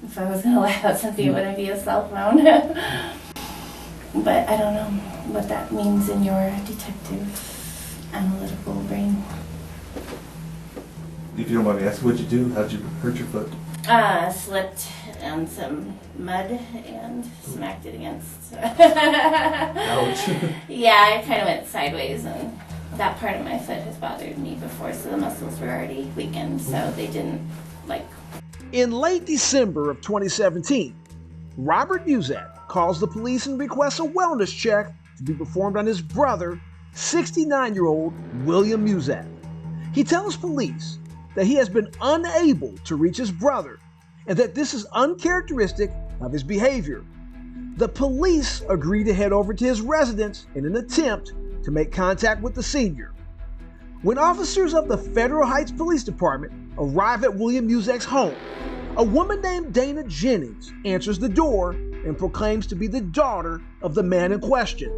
If I was going to lie about something, it wouldn't be a cell phone. But I don't know what that means in your detective analytical brain. If you don't mind me asking, what'd you do? How'd you hurt your foot? Slipped on some mud and smacked it against. Ouch. Yeah, I kind of went sideways, and that part of my foot has bothered me before, so the muscles were already weakened, so they didn't, like... In late December of 2017, Robert Muzak calls the police and requests a wellness check to be performed on his brother, 69-year-old William Muzak. He tells police that he has been unable to reach his brother and that this is uncharacteristic of his behavior. The police agree to head over to his residence in an attempt to make contact with the senior. When officers of the Federal Heights Police Department arrive at William Muzak's home, a woman named Dayna Jennings answers the door and proclaims to be the daughter of the man in question.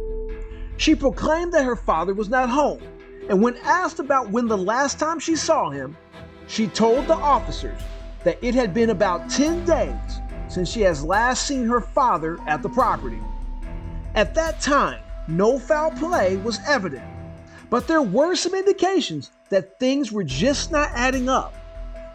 She proclaimed that her father was not home, and when asked about when the last time she saw him, she told the officers that it had been about 10 days since she has last seen her father at the property. At that time, no foul play was evident, but there were some indications that things were just not adding up.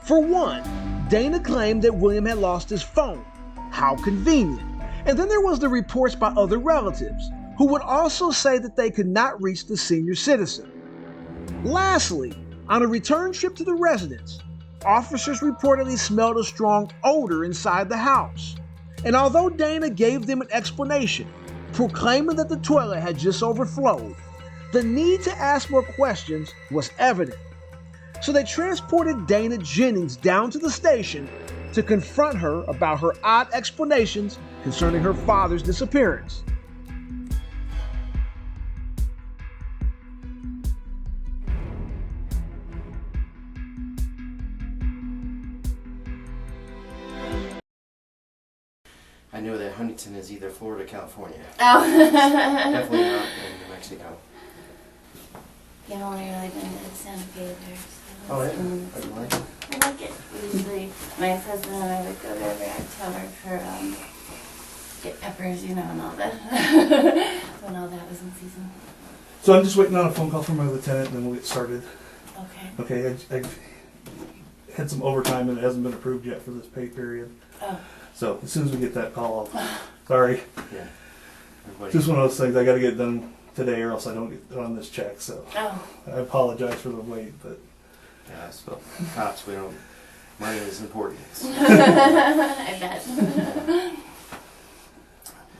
For one, Dayna claimed that William had lost his phone. How convenient. And then there was the reports by other relatives, who would also say that they could not reach the senior citizen. Lastly, on a return trip to the residence, officers reportedly smelled a strong odor inside the house. And although Dayna gave them an explanation, proclaiming that the toilet had just overflowed, the need to ask more questions was evident. So they transported Dayna Jennings down to the station to confront her about her odd explanations concerning her father's disappearance. I know that Huntington is either Florida or California. Oh. Definitely not in New Mexico. Yeah, I've only really been to Santa Fe there. So Oh, yeah? I like it. I like it. Usually, my ex-husband and I would go there every October for, get peppers, you know, and all that. When all that was in season. So I'm just waiting on a phone call from my lieutenant, and then we'll get started. Okay. Okay, I had some overtime, and it hasn't been approved yet for this pay period. Oh. So as soon as we get that call, sorry. Yeah. Everybody. Just one of those things. I got to get it done today, or else I don't get on this check. So Oh. I apologize for the wait, but Yeah, so cops, we don't. Money is important. I bet.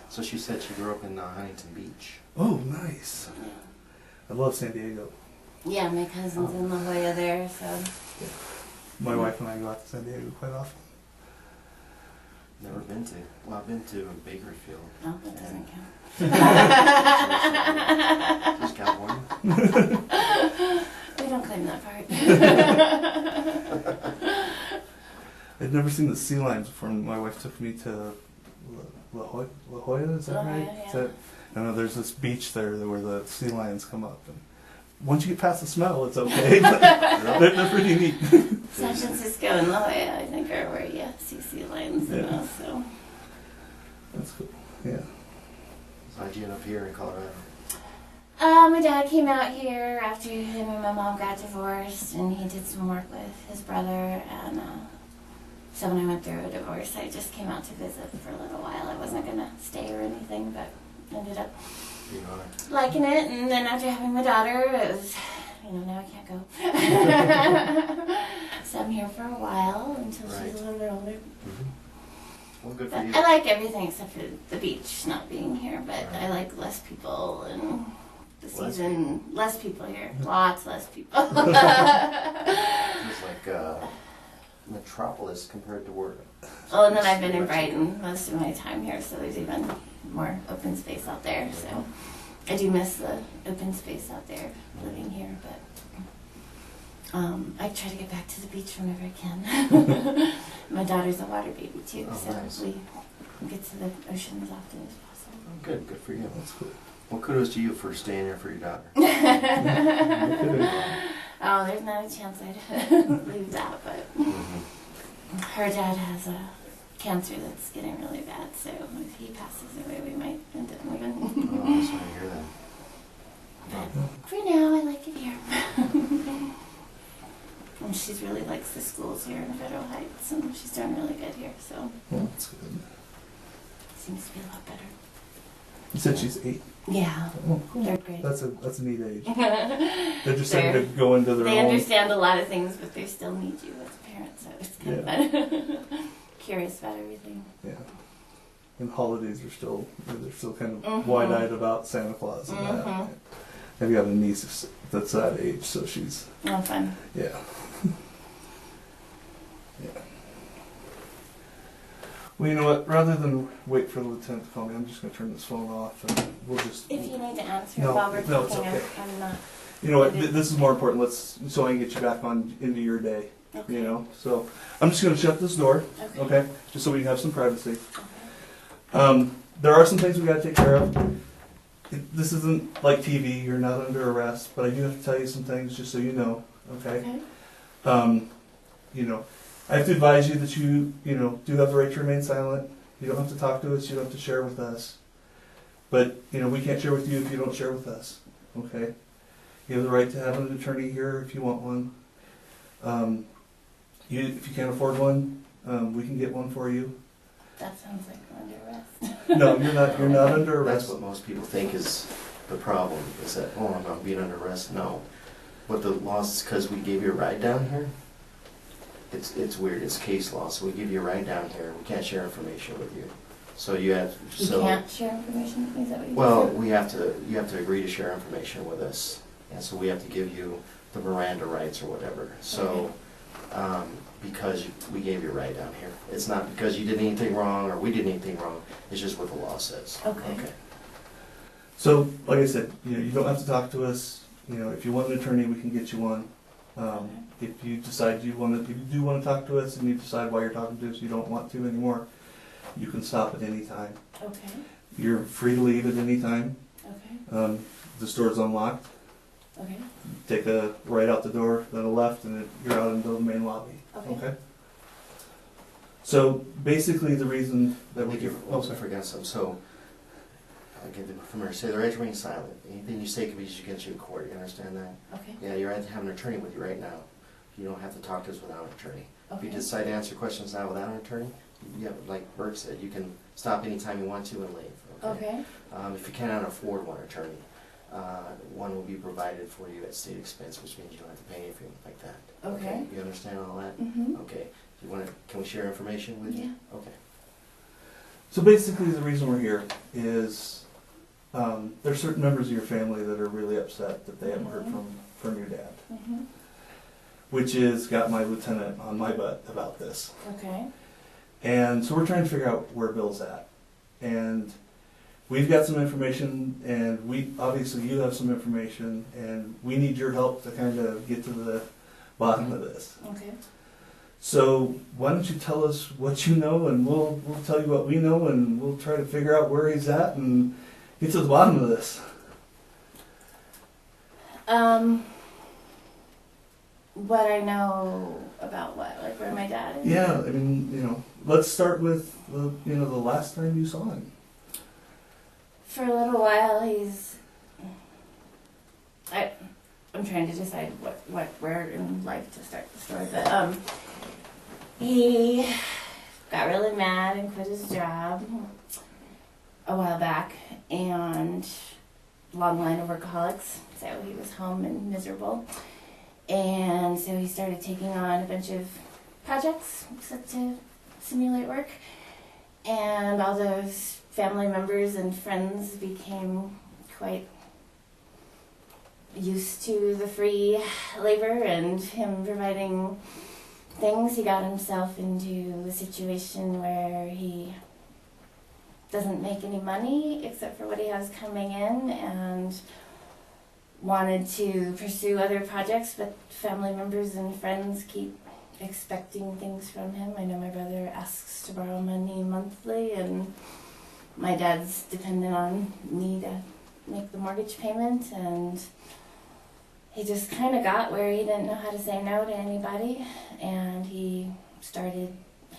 So she said she grew up in Huntington Beach. oh, nice. Yeah. I love San Diego. Yeah, my cousin's in La Jolla there, so. My wife and I go out to San Diego quite often. Never been to. Well, I've been to Bakersfield. Oh, that doesn't count. Just California. We don't claim that part. I'd never seen the sea lions before. My wife took me to La Jolla, is that La right? Jolla, yeah. Is that, I know there's this beach there where the sea lions come up. And once you get past the smell, it's okay. But they're pretty neat. San Francisco and La Jolla, I think, are where you see sea lions and Yeah. all, so. That's cool. Yeah. How'd you end up here in Colorado? My dad came out here after him and my mom got divorced, and he did some work with his brother, and so when I went through a divorce, I just came out to visit for a little while. I wasn't going to stay or anything, but ended up You know it. liking it, and then after having my daughter, it was, now I can't go. So I'm here for a while until she's a little bit older. Mm-hmm. Well, good for But you. I like everything except for the beach not being here, but I like less people and the season, less people here. Lots less people. It's like metropolis compared to where. Oh, and then I've been in Brighton most of my time here, so there's even more open space out there. So I do miss the open space out there living here, but I try to get back to the beach whenever I can. My daughter's a water baby too, Oh, so nice. we get to the ocean as often as possible. Oh, good for you. That's cool. Well, kudos to you for staying here for your daughter. Oh, there's not a chance I'd leave that, but Mm-hmm. her dad has a cancer that's getting really bad. So if he passes away, we might end up moving. Oh, I'm sorry to hear that. But for now, I like it here. And she really likes the schools here in Federal Heights, and she's doing really good here. So Well, that's good. seems to be a lot better. You said she's 8. Yeah, Oh, cool. third grade. That's a neat age. They They're just starting to go into their own. understand a lot of things, but they still need you as a parent. So it's kind of fun. Curious about everything. Yeah. And holidays are still, they're still kind of Mhm. wide-eyed about Santa Claus and that. Mhm. I've got a niece that's that age, so she's, Oh, fun. yeah. Yeah. Well, you know what? Rather than wait for the lieutenant to call me, I'm just going to turn this phone off and we'll just. If you need to answer No, while we're no, it's talking, okay. I'm not. You know what? This is more important. So I can get you back on into your day. Okay. You know. So I'm just going to shut this door. Okay. Okay. Just so we can have some privacy. Okay. There are some things we got to take care of. This isn't like TV. You're not under arrest, but I do have to tell you some things just so you know. Okay. Okay. You know, I have to advise you that you do have the right to remain silent. You don't have to talk to us. You don't have to share with us. But we can't share with you if you don't share with us. Okay. You have the right to have an attorney here if you want one. If you can't afford one, we can get one for you. That sounds like we're under arrest. No, you're not. You're not under That's arrest. what most people think is the problem, is that, oh, I'm not being under arrest. No. What the law is, because we gave you a ride down here, it's weird, it's case law, so we give you a ride down here, we can't share information with you. So you have, You so, can't share information with me, is that what you well, said? you have to agree to share information with us. And so we have to give you the Miranda rights or whatever. So, because we gave you a ride down here. It's not because you did anything wrong or we did anything wrong, it's just what the law says. Okay. So, like I said, you don't have to talk to us. If you want an attorney, we can get you one. If you decide if you do want to talk to us and you decide while you're talking to us you don't want to anymore, you can stop at any time. Okay. You're free to leave at any time. Okay. The store's unlocked. Okay. Take a right out the door, then a left, and you're out into the main lobby. Okay. So basically, the reason that we give. I forgot something. So, I'll get the familiar. Say the right to remain silent. Anything you say can be used against you in court. You understand that? Okay. Yeah, you're right to have an attorney with you right now. You don't have to talk to us without an attorney. If you Okay. decide to answer questions now without an attorney, like Bert said, you can stop anytime you want to and leave. Okay. If you cannot afford one attorney, one will be provided for you at state expense, which means you don't have to pay anything like that. Okay. You understand all that? Mm-hmm. Okay. You want to? Can we share information with you? Yeah. Okay. So basically, the reason we're here is there's certain members of your family that are really upset that they haven't heard from your dad, Mm-hmm. which has got my lieutenant on my butt about this. Okay. And so we're trying to figure out where Bill's at. And we've got some information, and obviously you have some information, and we need your help to kind of get to the bottom of this. Okay. So why don't you tell us what you know, and we'll tell you what we know, and we'll try to figure out where he's at and get to the bottom of this. What I know about what? Like where my dad is? Yeah, I mean, let's start with the last time you saw him. For a little while, I'm trying to decide where in life to start the story, but he got really mad and quit his job a while back, and long line of workaholics, so he was home and miserable, and so he started taking on a bunch of projects to simulate work, and all those family members and friends became quite used to the free labor and him providing things. He got himself into a situation where he doesn't make any money except for what he has coming in, and wanted to pursue other projects, but family members and friends keep expecting things from him. I know my brother asks to borrow money monthly, and my dad's dependent on me to make the mortgage payment, and he just kind of got where he didn't know how to say no to anybody, and he started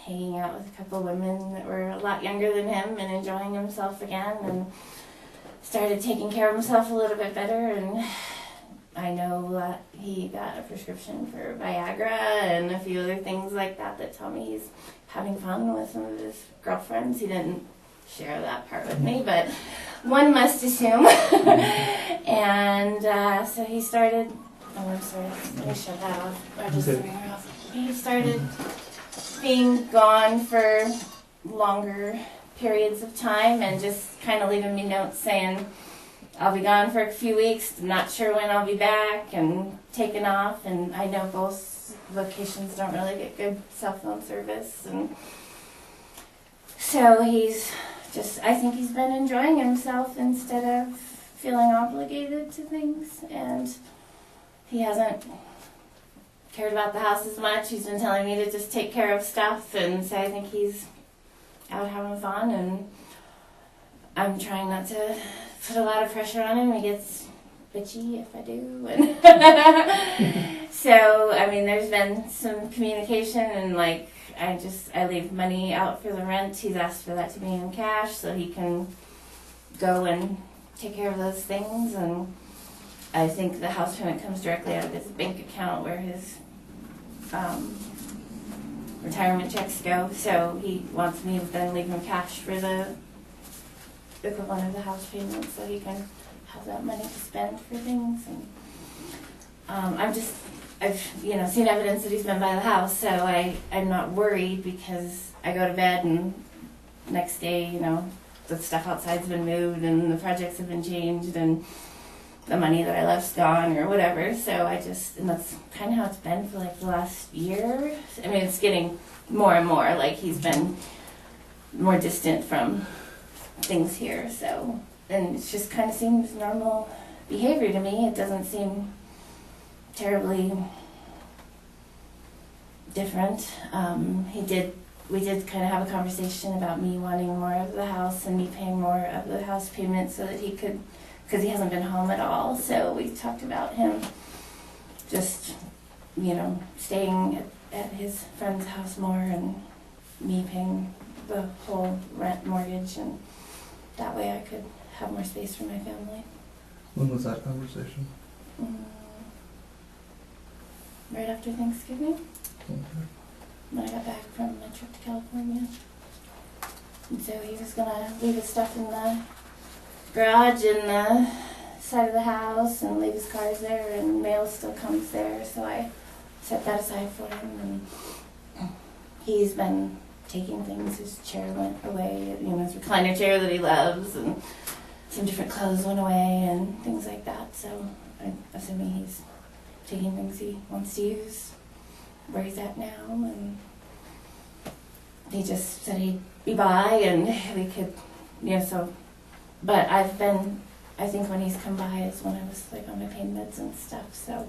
hanging out with a couple women that were a lot younger than him and enjoying himself again, and started taking care of himself a little bit better. And I know that he got a prescription for Viagra and a few other things like that that tell me he's having fun with some of his girlfriends. He didn't share that part with me, but one must assume. And so he started, oh, I'm sorry, let me shut that off. I'll just turn her off. He started being gone for longer periods of time and just kind of leaving me notes saying, I'll be gone for a few weeks, not sure when I'll be back, and taking off. And I know both locations don't really get good cell phone service. And so he's just, I think he's been enjoying himself instead of feeling obligated to things. And he hasn't cared about the house as much. He's been telling me to just take care of stuff, and so I think he's out having fun, and I'm trying not to put a lot of pressure on him. He gets bitchy if I do. And so, I mean, there's been some communication, and like, I leave money out for the rent. He's asked for that to be in cash so he can go and take care of those things. And I think the house payment comes directly out of his bank account where his retirement checks go. So he wants me to then leave him cash for the equivalent of the house payment so he can have that money to spend for things. And I've seen evidence that he's been by the house, so I'm not worried, because I go to bed and next day, the stuff outside's been moved and the projects have been changed and the money that I left's gone or whatever. So and that's kind of how it's been for like the last year. I mean, it's getting more and more like he's been more distant from things here. So, and it just kind of seems normal behavior to me. It doesn't seem terribly different. We did kind of have a conversation about me wanting more of the house and me paying more of the house payment so that he could, because he hasn't been home at all. So we talked about him just, staying at his friend's house more and me paying the whole rent mortgage, and that way I could have more space for my family. When was that conversation? Right after Thanksgiving, Okay. when I got back from my trip to California. And so he was gonna leave his stuff in the garage and the side of the house and leave his cars there, and mail still comes there, so I set that aside for him. And he's been taking things. His chair went away, his recliner chair that he loves, and some different clothes went away and things like that. So I'm assuming he's taking things he wants to use where he's at now, and he just said he'd be by and we could, but I think when he's come by is when I was like on my pain meds and stuff, so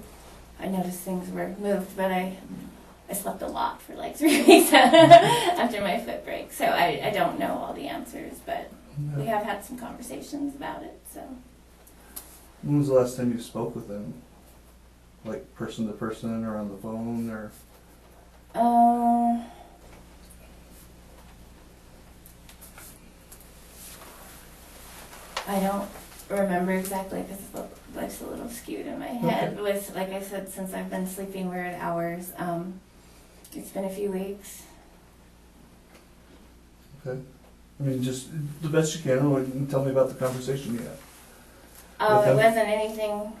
I noticed things were moved, but I slept a lot for like 3 weeks after my foot break, so I don't know all the answers, but we have had some conversations about it. So When was the last time you spoke with him? Like person to person or on the phone or? I don't remember exactly because life's a little skewed in my head. Okay. With, like I said, since I've been sleeping weird hours, it's been a few weeks. Okay. I mean, just the best you can, or you can tell me about the conversation you had. Oh, Okay. it wasn't anything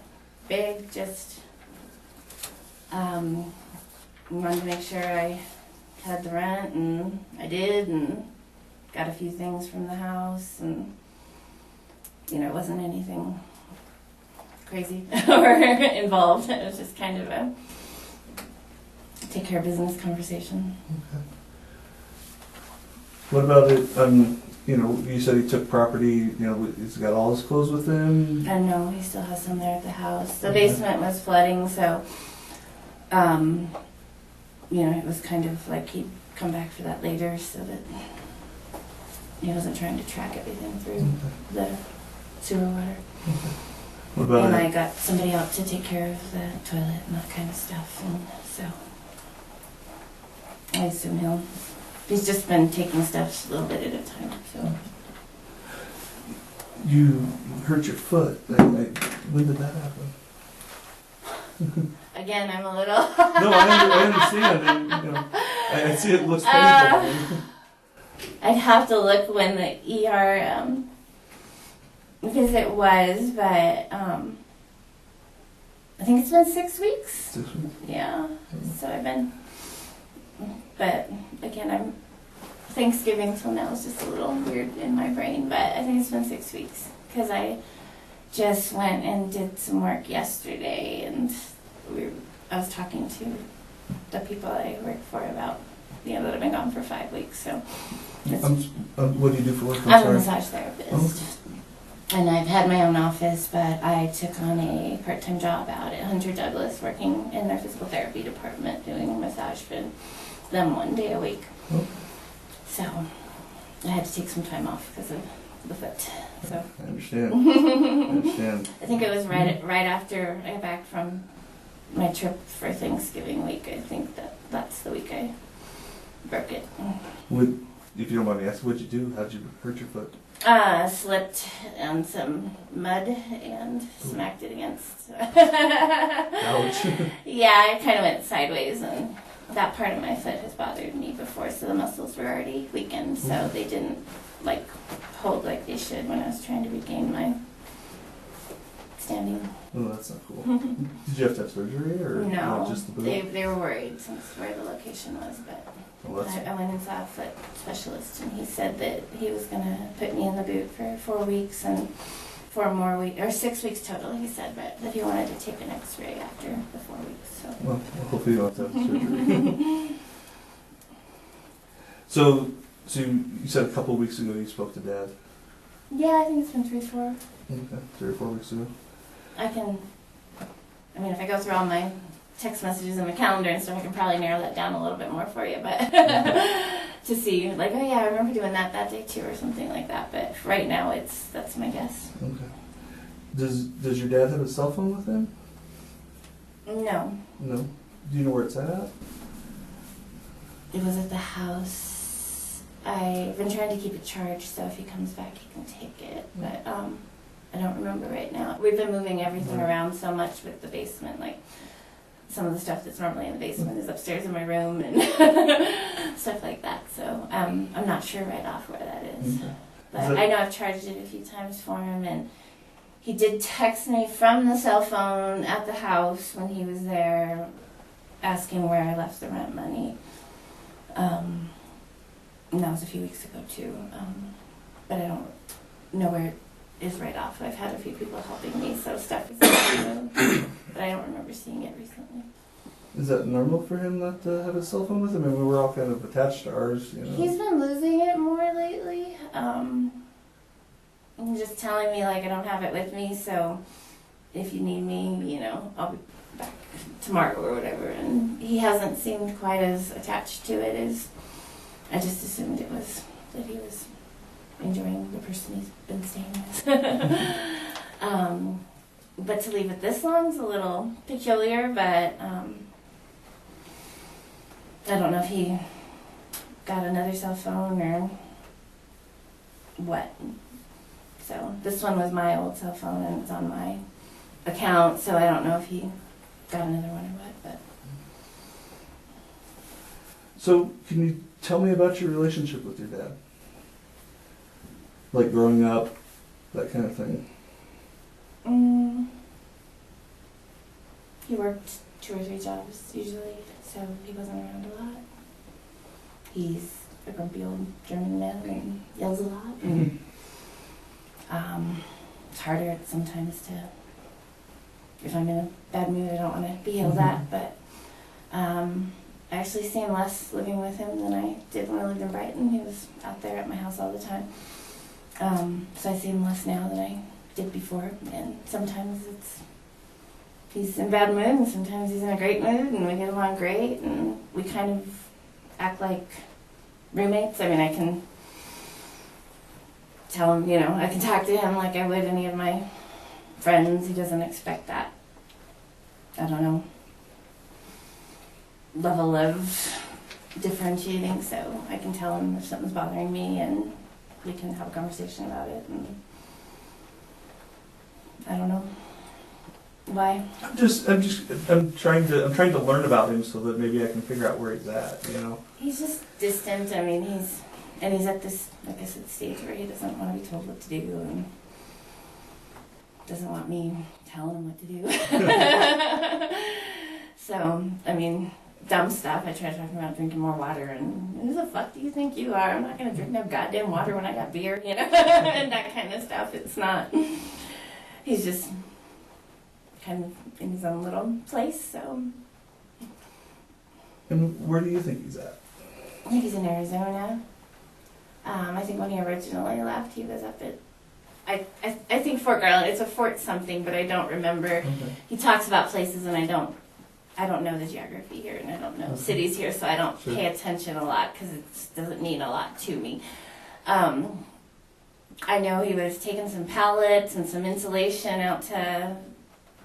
big, just wanted to make sure I had the rent, and I did, and got a few things from the house, and it wasn't anything crazy or involved. It was just kind of a take care of business conversation. Okay. What about it? You said he took property. He's got all his clothes with him. And no, he still has some there at the house. The Okay. basement was flooding, so it was kind of like he'd come back for that later, so that he wasn't trying to track everything through the sewer water. What about And it? I got somebody out to take care of the toilet and that kind of stuff, and so I assume he'll he's just been taking steps a little bit at a time, so. You hurt your foot. When did that happen? Again, I'm a little. No, I understand. I see it looks painful. I'd have to look when the ER visit was, but I think it's been 6 weeks. 6 weeks? Yeah. So I've been, but again, Thanksgiving till now is just a little weird in my brain, but I think it's been 6 weeks because I just went and did some work yesterday, and I was talking to the people I work for about, that I've been gone for 5 weeks. So, what do you do for work? I'm a massage therapist, and I've had my own office, but I took on a part-time job out at Hunter Douglas, working in their physical therapy department, doing a massage for them 1 day a week. Okay. So I had to take some time off because of the foot. So I understand. I understand. I think it was right after I got back from my trip for Thanksgiving week. I think that's the week I broke it. If you don't mind me asking, what'd you do? How'd you hurt your foot? Slipped on some mud and smacked it against. Ouch. Yeah, I kind of went sideways, and that part of my foot has bothered me before, so the muscles were already weakened, so they didn't hold like they should when I was trying to regain my standing. Oh, that's not cool. Did you have to have surgery or No, just the boot? they were worried since where the location was, but I went and saw a foot specialist, and he said that he was going to put me in the boot for 4 weeks and 4 more weeks, or 6 weeks total, he said, but that he wanted to take an x-ray after the 4 weeks. So. Well, hopefully you don't have to have surgery. So you said a couple of weeks ago you spoke to Dad. Yeah, I think it's been 3 or 4 weeks ago. If I go through all my text messages and my calendar and stuff, I can probably narrow that down a little bit more for you, but to see, oh yeah, I remember doing that day too, or something like that, but right now that's my guess. Okay. Does your dad have a cell phone with him? No. No? Do you know where it's at? It was at the house. I've been trying to keep it charged, so if he comes back, he can take it, but I don't remember right now. We've been moving everything around so much with the basement, some of the stuff that's normally in the basement is upstairs in my room and stuff like that. So I'm not sure right off where that is. Okay. But I know I've charged it a few times for him, and he did text me from the cell phone at the house when he was there asking where I left the rent money. And that was a few weeks ago too. But I don't know where it is right off. I've had a few people helping me, so stuff is moved, but I don't remember seeing it recently. Is that normal for him not to have a cell phone with him? I mean, we were all kind of attached to ours, He's been losing it more lately. And just telling me I don't have it with me, so if you need me, I'll be back tomorrow or whatever. And he hasn't seemed quite as attached to it as I just assumed it was, that he was enjoying the person he's been staying with. But to leave it this long is a little peculiar, but I don't know if he got another cell phone or what. So this one was my old cell phone and it's on my account, so I don't know if he got another one or what. But So can you tell me about your relationship with your dad? Like growing up, that kind of thing. He worked 2 or 3 jobs usually, so he wasn't around a lot. He's a grumpy old German man and yells a lot. And, it's harder sometimes to, if I'm in a bad mood, I don't want to be yelled at, but I actually see him less living with him than I did when I lived in Brighton. He was out there at my house all the time. So I see him less now than I did before, and sometimes he's in a bad mood, and sometimes he's in a great mood, and we get along great, and we kind of act like roommates. I mean, I can tell him, I can talk to him like I would any of my friends. He doesn't expect that, I don't know, level of differentiating, so I can tell him if something's bothering me and we can have a conversation about it. And I don't know why. I'm trying to learn about him so that maybe I can figure out where he's at, you know? He's just distant. I mean, he's at this, like I said, stage where he doesn't want to be told what to do and doesn't want me telling him what to do. So, I mean, dumb stuff. I tried talking about drinking more water, and who the fuck do you think you are? I'm not gonna drink no goddamn water when I got beer, you know, and that kind of stuff. It's not. He's just kind of in his own little place. So. And where do you think he's at? I think he's in Arizona. I think when he originally left, he was up at. I think Fort Garland. It's a Fort something, but I don't remember. Okay. He talks about places, and I don't know the geography here, and I don't know cities here, so I don't pay attention a lot because it doesn't mean a lot to me. I know he was taking some pallets and some insulation out to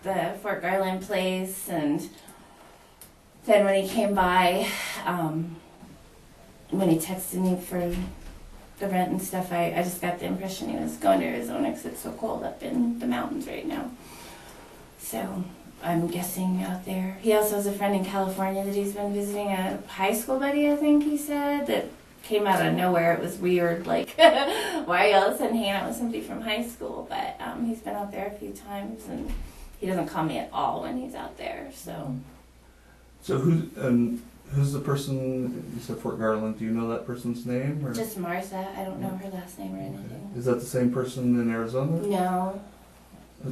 the Fort Garland place, and then when he came by, when he texted me for the rent and stuff, I just got the impression he was going to Arizona because it's so cold up in the mountains right now. So I'm guessing out there. He also has a friend in California that he's been visiting, a high school buddy, I think he said, that came out of nowhere. It was weird, like, why are you all of a sudden hanging out with somebody from high school? But he's been out there a few times, and he doesn't call me at all when he's out there, so. So who's the person, you said Fort Garland, do you know that person's name? Or? Just Martha. I don't know her last name or anything. Okay. Is that the same person in Arizona? No,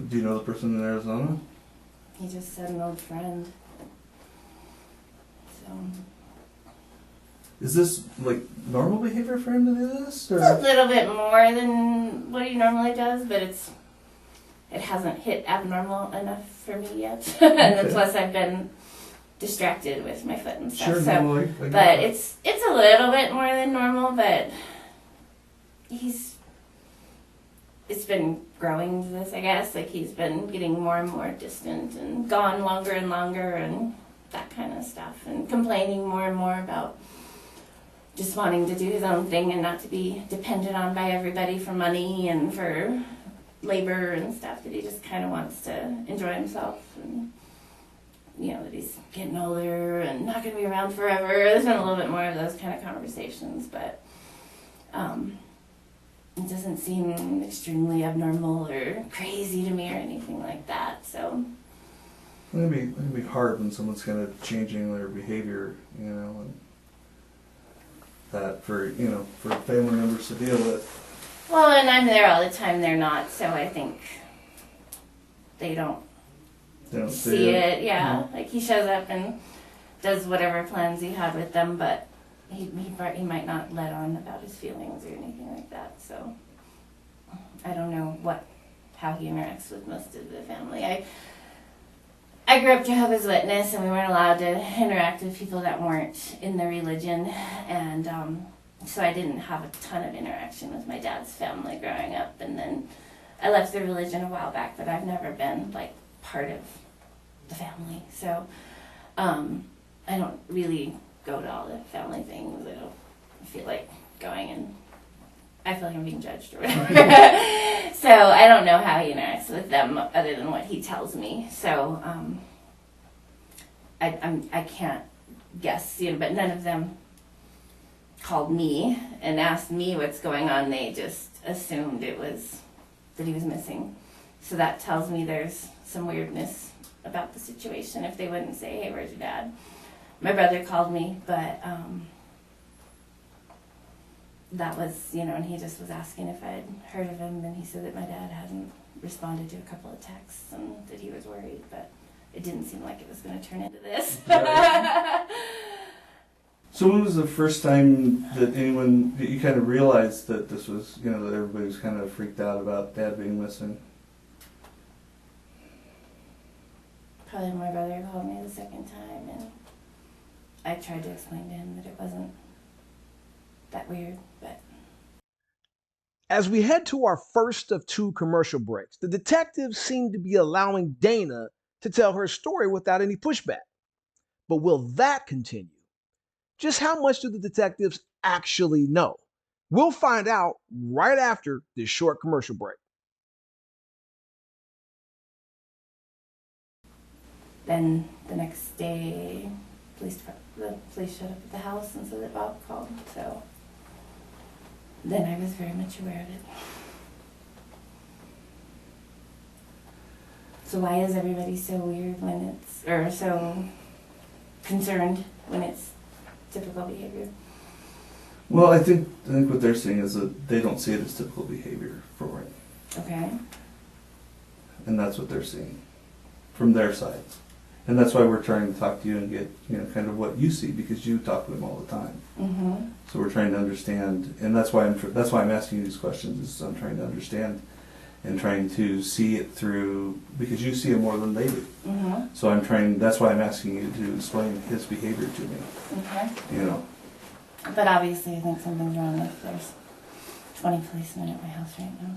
Do you know the person in Arizona? he just said an old friend. So. Is this like normal behavior for him to do this? Or? It's a little bit more than what he normally does, but it hasn't hit abnormal enough for me yet. And plus I've been distracted with my foot and stuff. Sure, so, no, I but that. it's a little bit more than normal, but it's been growing to this, I guess. Like he's been getting more and more distant and gone longer and longer and that kind of stuff, and complaining more and more about just wanting to do his own thing and not to be dependent on by everybody for money and for labor and stuff, that he just kind of wants to enjoy himself, and you know, that he's getting older and not going to be around forever. There's been a little bit more of those kind of conversations, but it doesn't seem extremely abnormal or crazy to me or anything like that. So It'd be hard when someone's kind of changing their behavior, you know, and that for family members to deal with. well, and I'm there all the time. They're not, so I think they don't see it. Yeah, like he shows up and does whatever plans he had with them, but he might not let on about his feelings or anything like that. So I don't know how he interacts with most of the family. I grew up Jehovah's Witness, and we weren't allowed to interact with people that weren't in the religion, and so I didn't have a ton of interaction with my dad's family growing up. And then I left the religion a while back, but I've never been like part of the family. So I don't really go to all the family things. I don't feel like going, and I feel like I'm being judged or whatever. So I don't know how he interacts with them other than what he tells me. So I can't guess, but none of them called me and asked me what's going on. They just assumed it was that he was missing. So that tells me there's some weirdness about the situation if they wouldn't say, hey, where's your dad? My brother called me, but that was, and he just was asking if I'd heard of him, and he said that my dad hadn't responded to a couple of texts and that he was worried, but it didn't seem like it was going to turn into this. Right. So when was the first time that you kind of realized that this was, that everybody was kind of freaked out about Dad being missing? Probably when my brother called me the second time, and I tried to explain to him that it wasn't that weird, but... As we head to our first of 2 commercial breaks, the detectives seem to be allowing Dayna to tell her story without any pushback. But will that continue? Just how much do the detectives actually know? We'll find out right after this short commercial break. Then the next day, the police showed up at the house and said that Bob called. So then I was very much aware of it. So why is everybody so weird when it's, or so concerned when it's typical behavior? Well, I think what they're saying is that they don't see it as typical behavior for it, Okay. and that's what they're seeing from their side. And that's why we're trying to talk to you and get, kind of what you see, because you talk to them all the time. Mm-hmm. So we're trying to understand, and that's why I'm asking you these questions. Is I'm trying to understand and trying to see it through, because you see it more than they do. Mm-hmm. So that's why I'm asking you to explain his behavior to me. Okay. But obviously I think something's wrong if there's 20 policemen at my house right now.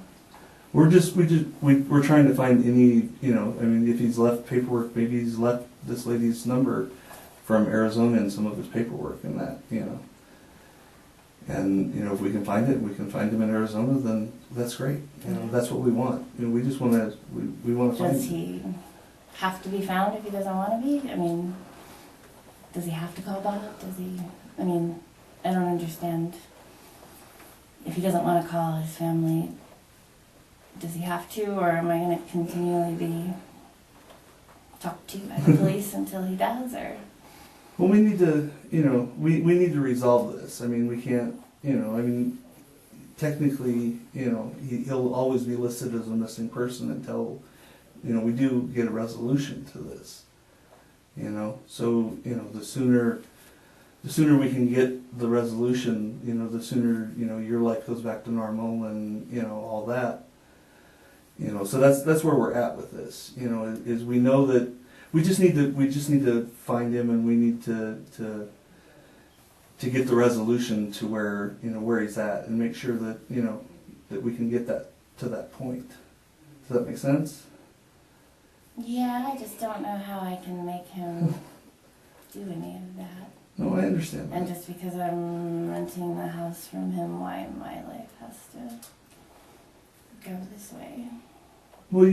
we're trying to find any, if he's left paperwork, maybe he's left this lady's number from Arizona in some of his paperwork and that, And, if we can find it, we can find him in Arizona, then that's great. That's what we want. We just want to, we want to find Does him. he have to be found if he doesn't want to be? I mean, does he have to call Bob? I don't understand. If he doesn't want to call his family, does he have to, or am I going to continually be talked to by the police until he does, or? Well, we need to, we need to resolve this. We can't, technically, he'll always be listed as a missing person until, we do get a resolution to this. So, the sooner we can get the resolution, the sooner, your life goes back to normal and, all that. So that's where we're at with this, is we know that we just need to find him, and we need to get the resolution to where, where he's at, and make sure that, that we can get that to that point. Does that make sense? Yeah, I just don't know how I can make him do any of that. No, I understand that. And just because I'm renting the house from him, why my life has to go this way. Well,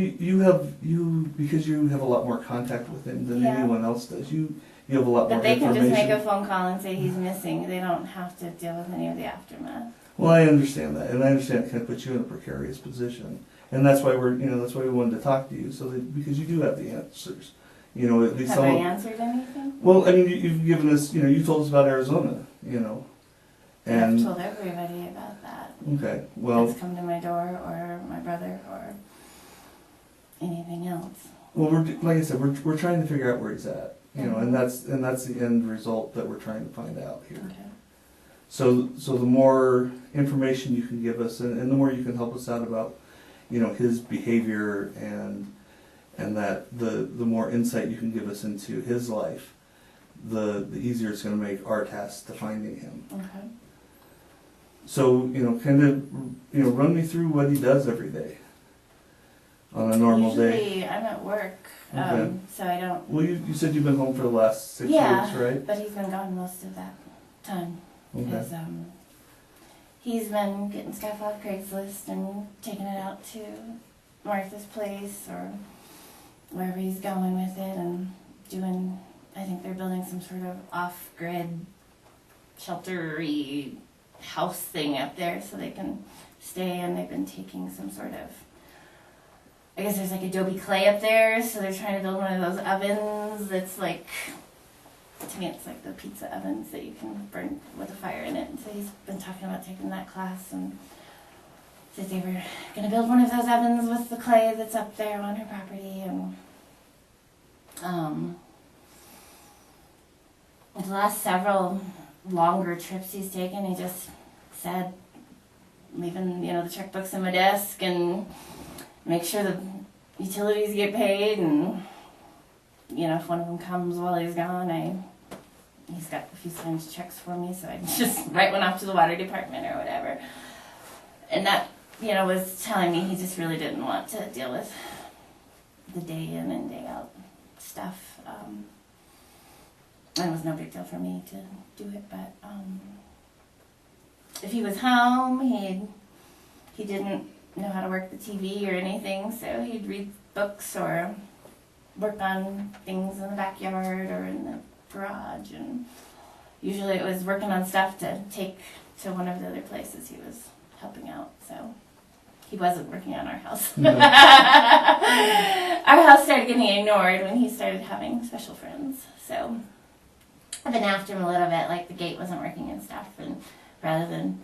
because you have a lot more contact with him than anyone else does. You have a lot more But they can information. just make a phone call and say he's missing. They don't have to deal with any of the aftermath. Well, I understand that, and I understand it kind of puts you in a precarious position, and that's why that's why we wanted to talk to you, so that because you do have the answers, at least Have I answered anything? Well, you've given us, you told us about Arizona, and I've told everybody about that. okay, well, That's come to my door, or my brother, or anything else. well, like I said, we're trying to figure out where he's at, and that's the end result that we're trying to find out here. Okay. So the more information you can give us, and the more you can help us out about, his behavior and that the more insight you can give us into his life, the easier it's going to make our task to finding him. Okay. So kind of run me through what he does every day on a normal day. Usually I'm at work, Okay. so I don't. Well, you said you've been home for the last 6 Yeah, weeks, right? but he's been gone most of that time. Okay. Because he's been getting stuff off Craigslist and taking it out to Martha's place or wherever he's going with it, and doing, I think they're building some sort of off-grid sheltery house thing up there so they can stay, and they've been taking some sort of, I guess there's like adobe clay up there, so they're trying to build one of those ovens that's like, to me it's like the pizza ovens that you can burn with a fire in it. And so he's been talking about taking that class, and said they were going to build one of those ovens with the clay that's up there on her property. And the last several longer trips he's taken, he just said, leaving the checkbooks in my desk and make sure the utilities get paid, and if one of them comes while he's gone, he's got a few signed checks for me, so I just write one off to the water department or whatever. And that, was telling me he just really didn't want to deal with the day in and day out stuff. it was no big deal for me to do it, but if he was home, he didn't know how to work the TV or anything, so he'd read books or work on things in the backyard or in the garage, and usually it was working on stuff to take to one of the other places he was helping out, so he wasn't working on our house. No. Our house started getting ignored when he started having special friends, so I've been after him a little bit, like the gate wasn't working and stuff, and rather than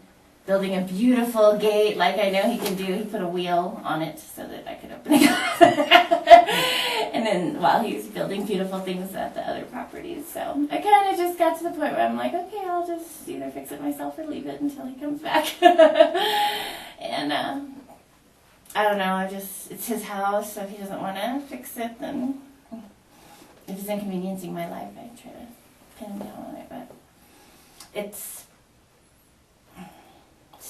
building a beautiful gate like I know he can do, he put a wheel on it so that I could open it. And then while he was building beautiful things at the other properties, so I kind of just got to the point where I'm like, okay, I'll just either fix it myself or leave it until he comes back. And I don't know, it's his house, so if he doesn't want to fix it, then if it's inconveniencing my life, I try to pin him down on it, but it's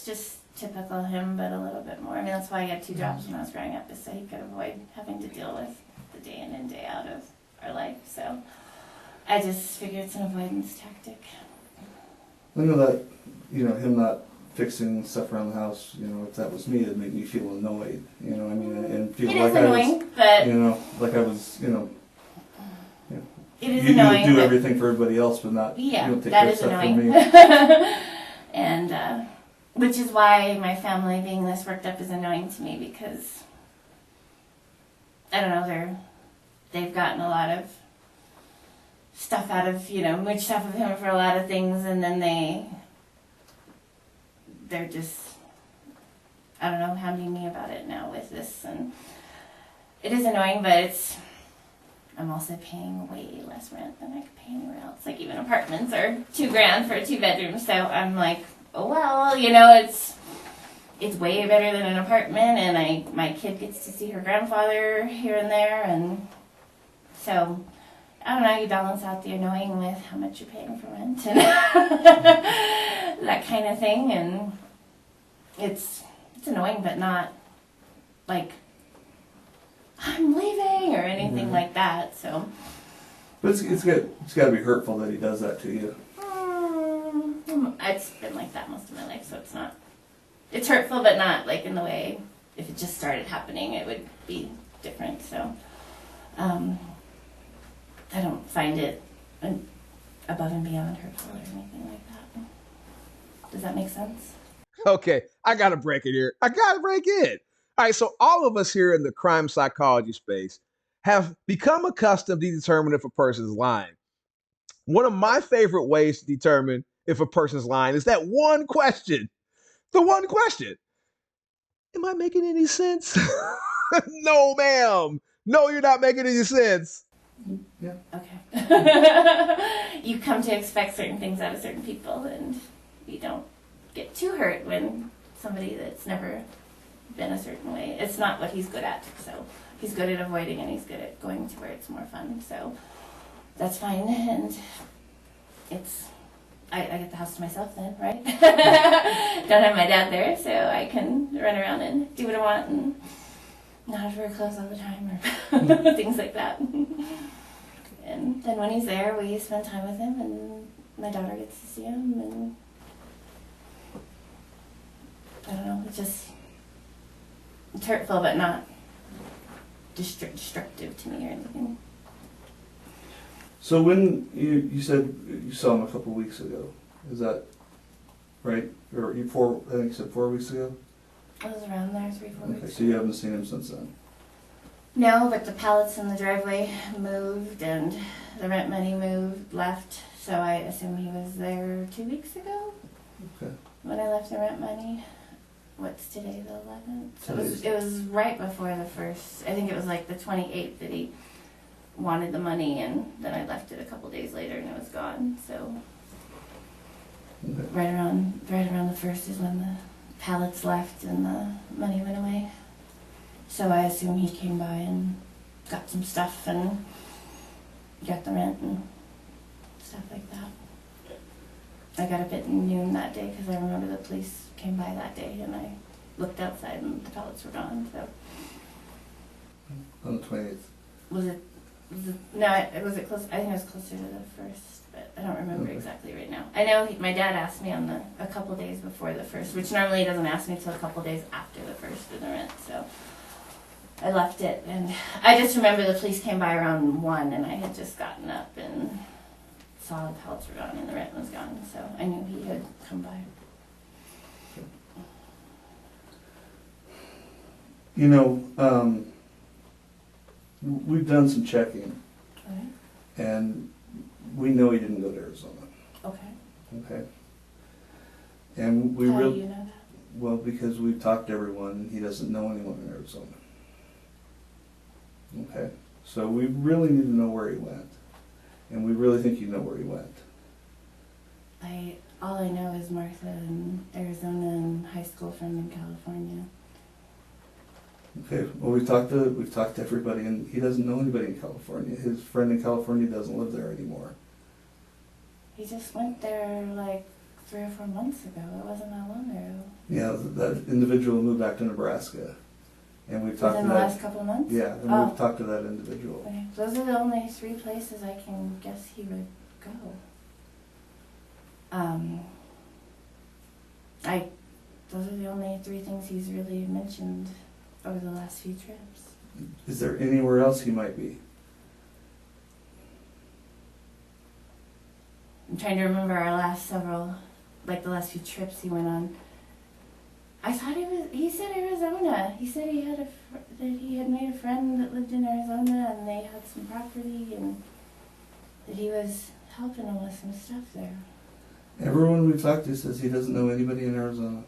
just typical him, but a little bit more. I mean, that's why I had 2 jobs when I was growing up, is so he could avoid having to deal with the day in and day out of our life. So I just figured it's an avoidance tactic. I know that, him not fixing stuff around the house, if that was me, it'd make me feel annoyed, I mean, and feel It like is annoying, but like I was, it is you annoying. do but everything for everybody else, but not, yeah, you don't take that care of is stuff annoying. for me. And which is why my family being this worked up is annoying to me, because I don't know, they've gotten a lot of stuff out of, mooch stuff of him for a lot of things, and then they're just, I don't know, hounding me about it now with this, and it is annoying, but I'm also paying way less rent than I could pay anywhere else. Like, even apartments are $2,000 for a 2-bedroom, so I'm like, oh well, it's way better than an apartment, and my kid gets to see her grandfather here and there, and so I don't know, you balance out the annoying with how much you're paying for rent and that kind of thing, and it's annoying, but not like I'm leaving or anything like that. So, But it's got to be hurtful that he does that to you. It's been like that most of my life, so it's not. It's hurtful, but not like in the way. If it just started happening, it would be different. So, I don't find it above and beyond hurtful or anything like that. Does that make sense? Okay, I gotta break it here. I gotta break it. All right, so all of us here in the crime psychology space have become accustomed to determine if a person's lying. One of my favorite ways to determine if a person's lying is that one question. The one question. Am I making any sense? No, ma'am. No, you're not making any sense. Yeah. Okay. You come to expect certain things out of certain people, and you don't get too hurt when somebody that's never been a certain way. It's not what he's good at, so he's good at avoiding, and he's good at going to where it's more fun. So that's fine, and I get the house to myself then, right? Don't have my dad there, so I can run around and do what I want and not have to wear clothes all the time or things like that. And then when he's there, we spend time with him, and my daughter gets to see him, and I don't know, it's hurtful, but not destructive to me or anything. So when you said you saw him a couple of weeks ago, is that right? Or I think you said 4 weeks ago? I was around there 3-4 weeks. Okay, so you haven't seen him since then? No, but the pallets in the driveway moved, and the rent money left, so I assume he was there 2 weeks ago. Okay. When I left the rent money. What's today, the 11th? So it was right before the first. I think it was like the 28th that he wanted the money, and then I left it a couple days later, and it was gone. So Okay. right around the first is when the pallets left and the money went away. So I assume he came by and got some stuff and got the rent and stuff like that. I got up at noon that day because I remember the police came by that day, and I looked outside and the pallets were gone. So On the 28th. was it no? Was it close? I think it was closer to the first. but I don't remember Okay. exactly right now. I know my dad asked me on a couple days before the first, which normally he doesn't ask me till a couple days after the first of the rent, so I left it, and I just remember the police came by around 1, and I had just gotten up and saw the pellets were gone and the rent was gone, so I knew he had come by. You know, we've done some checking, Okay. and we know he didn't go to Arizona, Okay. okay? And we How do really, you know that? well, because we've talked to everyone, and he doesn't know anyone in Arizona. Okay, so we really need to know where he went, and we really think you know where he went. All I know is Martha in Arizona and high school friend in California. Okay, well, we've talked to everybody, and he doesn't know anybody in California. His friend in California doesn't live there anymore. He just went there like 3 or 4 months ago. It wasn't that long ago. Yeah, that individual moved back to Nebraska, and we've talked Within to the that. last couple of months? Yeah, and Oh. we've talked to that individual. Okay. Those are the only 3 places I can guess he would go. Those are the only 3 things he's really mentioned over the last few trips. Is there anywhere else he might be? I'm trying to remember our last several, like the last few trips he went on. I thought he said Arizona. He said that he had made a friend that lived in Arizona and they had some property and that he was helping him with some stuff there. Everyone we've talked to says he doesn't know anybody in Arizona.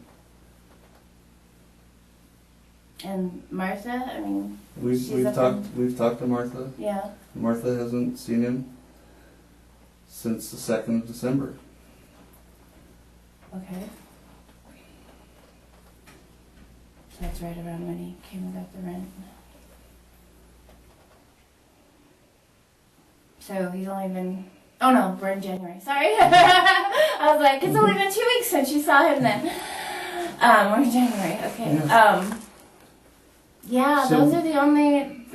And Martha, I mean, she's We've up talked to Martha. yeah. Martha hasn't seen him since the 2nd of December. Okay. So that's right around when he came and got the rent. So he's only been, oh no, we're in January, sorry. I was like, it's only been 2 weeks since you saw him then. We're in January, okay. Yeah, So- those are the only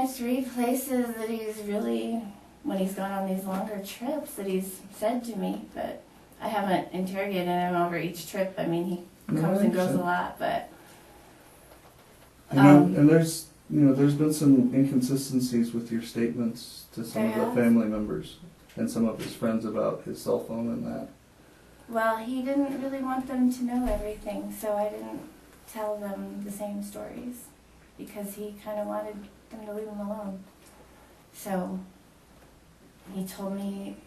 3 places that he's really, when he's gone on these longer trips, that he's said to me, but I haven't interrogated him over each trip. I mean, he No, comes I and goes a understand. lot, but And there's been some inconsistencies with your statements to some of There the has? family members and some of his friends about his cell phone and that. well, he didn't really want them to know everything, so I didn't tell them the same stories because he kind of wanted them to leave him alone. So he told me,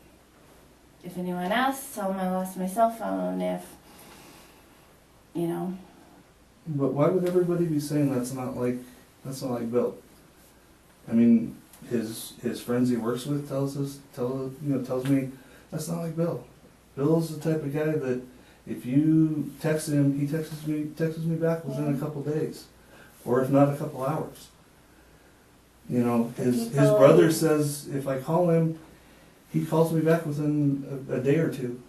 if anyone asks, tell them I lost my cell phone. If, But why would everybody be saying that's not like Bill? I mean, his friends he works with tells me that's not like Bill. Bill's the type of guy that if you text him, he texts me back within a couple days, or if not a couple hours. His brother says if I call him, he calls me back within a day or 2.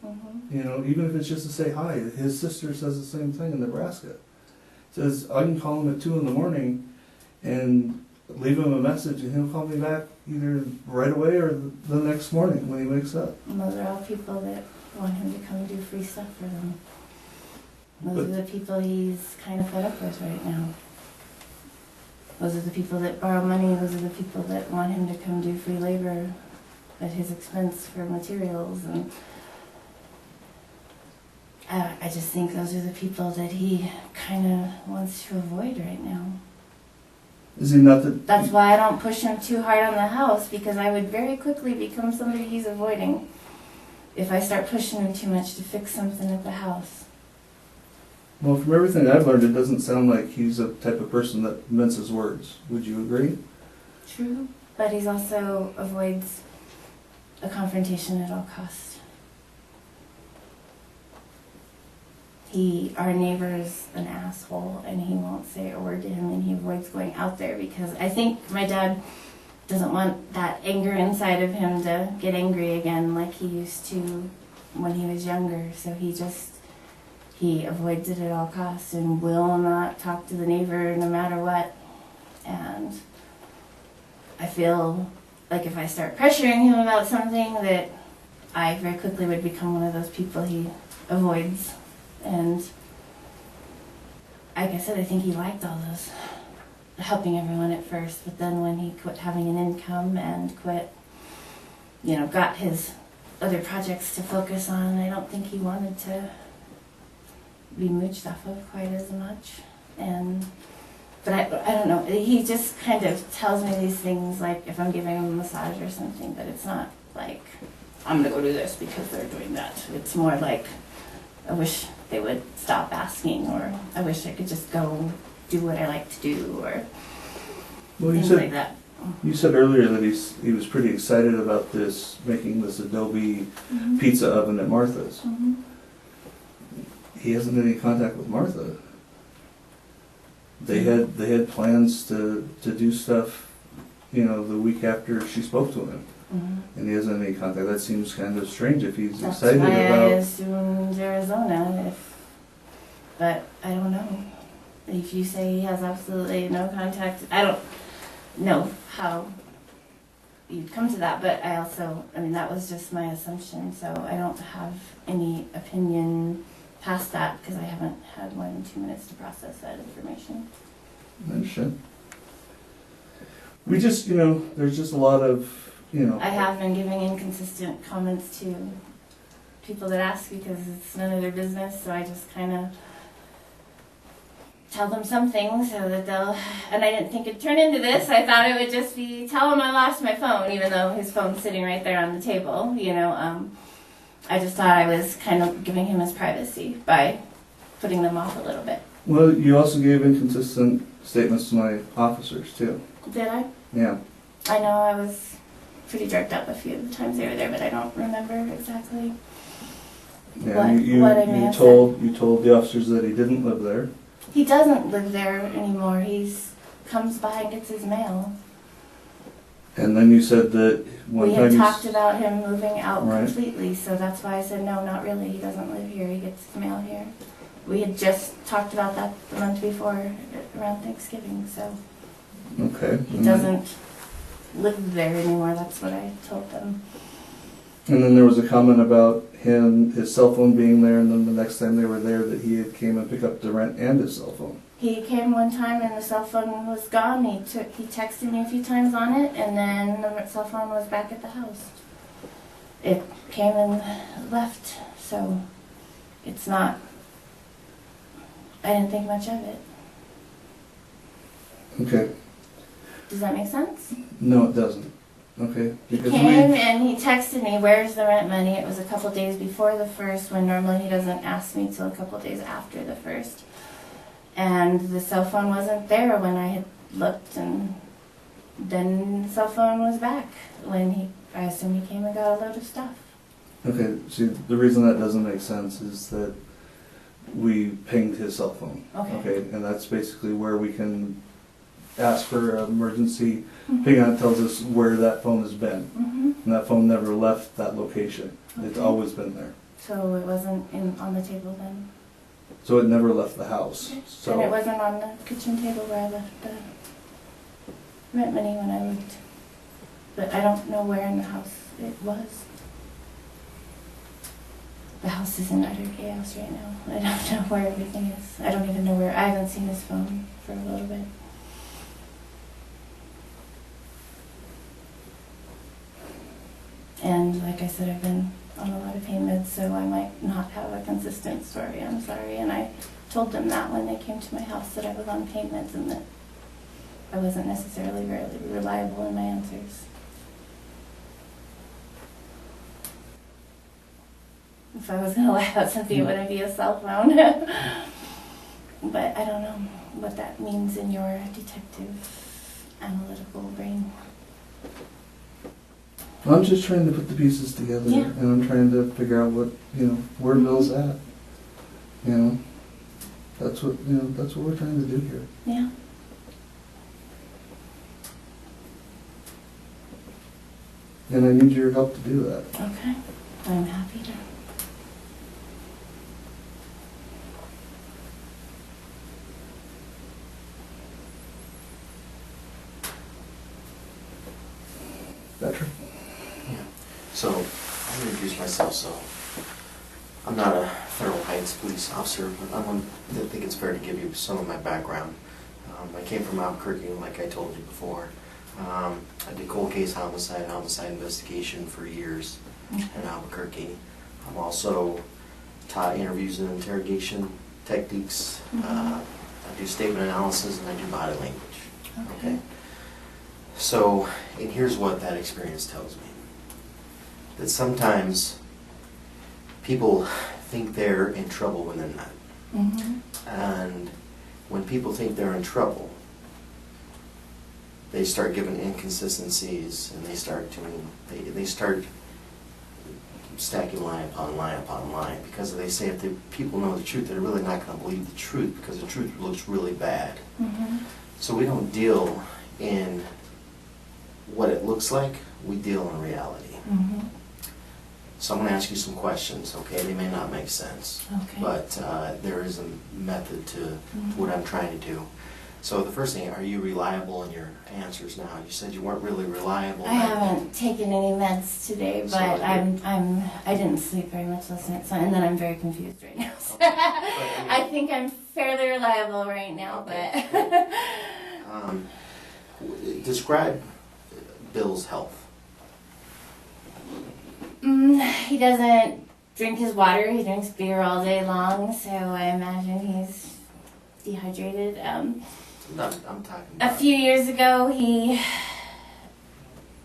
Even if it's just to say hi. His sister says the same thing in Nebraska. Says I can call him at 2 in the morning and leave him a message, and he'll call me back either right away or the next morning when he wakes up. And those are all people that want him to come do free stuff for them. Those are the people he's kind of fed up with right now. Those are the people that borrow money. Those are the people that want him to come do free labor at his expense for materials. And I just think those are the people that he kind of wants to avoid right now. Is he not the? That's why I don't push him too hard on the house, because I would very quickly become somebody he's avoiding if I start pushing him too much to fix something at the house. Well, from everything I've learned, it doesn't sound like he's a type of person that minces words. Would you agree? True. But he's also avoids a confrontation at all costs. Our neighbor's an asshole, and he won't say a word to him, and he avoids going out there because I think my dad doesn't want that anger inside of him to get angry again like he used to when he was younger. So he avoids it at all costs and will not talk to the neighbor no matter what. And I feel like if I start pressuring him about something, that I very quickly would become one of those people he avoids. And like I said, I think he liked all those helping everyone at first, but then when he quit having an income and quit, got his other projects to focus on, I don't think he wanted to be mooched off of quite as much. But I don't know, he just kind of tells me these things like if I'm giving him a massage or something, but it's not like, I'm gonna go do this because they're doing that. It's more like, I wish they would stop asking, or I wish I could just go do what I like to do, or things like that. You said earlier that he was pretty excited about making this Adobe pizza oven at Martha's. Mm-hmm. He hasn't had any contact with Martha. They had plans to do stuff, the week after she spoke to him, and he hasn't had any contact. That seems kind of strange if he's excited That's why about. I assumed Arizona, but I don't know. If you say he has absolutely no contact, I don't know how you'd come to that, but that was just my assumption, so I don't have any opinion past that because I haven't had more than 2 minutes to process that information. I understand. We just, there's just a lot of, I have been giving inconsistent comments to people that ask because it's none of their business, so I just kind of tell them something so that they'll, and I didn't think it'd turn into this. I thought it would just be, tell him I lost my phone, even though his phone's sitting right there on the table, I just thought I was kind of giving him his privacy by putting them off a little bit. Well, you also gave inconsistent statements to my officers, too. Did I? Yeah. I know I was pretty jerked up a few of the times they were there, but I don't remember exactly Yeah, what I may you have told the officers that he didn't live there. He doesn't live there anymore. He's comes by and gets his mail. And then you said that one We time had talked about him moving out Right. completely, so that's why I said no, not really. He doesn't live here. He gets his mail here. We had just talked about that the month before, around Thanksgiving. So Okay. he doesn't live there anymore. That's what I told them. And then there was a comment about his cell phone being there, and then the next time they were there that he had came and picked up the rent and his cell phone. He came one time and the cell phone was gone. He texted me a few times on it, and then the cell phone was back at the house. It came and left, so it's not. I didn't think much of it. Okay. Does that make sense? No, it doesn't. Okay. He came and he texted me, "Where's the rent money?" It was a couple days before the first, when normally he doesn't ask me till a couple days after the first. And the cell phone wasn't there when I had looked, and then the cell phone was back when I assume he came and got a load of stuff. Okay. See, the reason that doesn't make sense is that we pinged his cell phone. Okay. And that's basically where we can ask for an emergency. Ping on it tells us where that phone has been. Mm-hmm. And that phone never left that location. It's Okay. always been there. So it wasn't on the table then? So it never left the house. So And it wasn't on the kitchen table where I left the rent money when I looked. But I don't know where in the house it was. The house is in utter chaos right now. I don't know where everything is. I don't even know where. I haven't seen his phone for a little bit. And like I said, I've been on a lot of pain meds, so I might not have a consistent story. I'm sorry. And I told them that when they came to my house, that I was on pain meds and that I wasn't necessarily very reliable in my answers. If I was going to lie about something, it wouldn't be a cell phone. But I don't know what that means in your detective analytical brain. I'm just trying to put the pieces together, Yeah. and I'm trying to figure out what, where Bill's at. That's what we're trying to do here. Yeah. And I need your help to do that. Okay. I'm happy to. veteran. So, I'll introduce myself. So, I'm not a Federal Heights police officer, but I think it's fair to give you some of my background. I came from Albuquerque, like I told you before. I did cold case homicide investigation for years in Albuquerque. I'm also taught interviews and interrogation techniques. I do statement analysis and I do body language. Okay. So, and here's what that experience tells me. That sometimes people think they're in trouble when they're not. And when people think they're in trouble, they start giving inconsistencies and they start stacking lie upon lie upon lie, because they say if the people know the truth, they're really not going to believe the truth because the truth looks really bad. So we don't deal in what it looks like, we deal in reality. So I'm going to ask you some questions, okay? They may not make sense, but there is a method to what I'm trying to do. So the first thing, are you reliable in your answers now? You said you weren't really reliable. I haven't taken any meds today, but I didn't sleep very much last night, so, and then I'm very confused right now. So I think I'm fairly reliable right now, but describe Bill's health. He doesn't drink his water. He drinks beer all day long, so I imagine he's dehydrated. I'm talking A about. few years ago,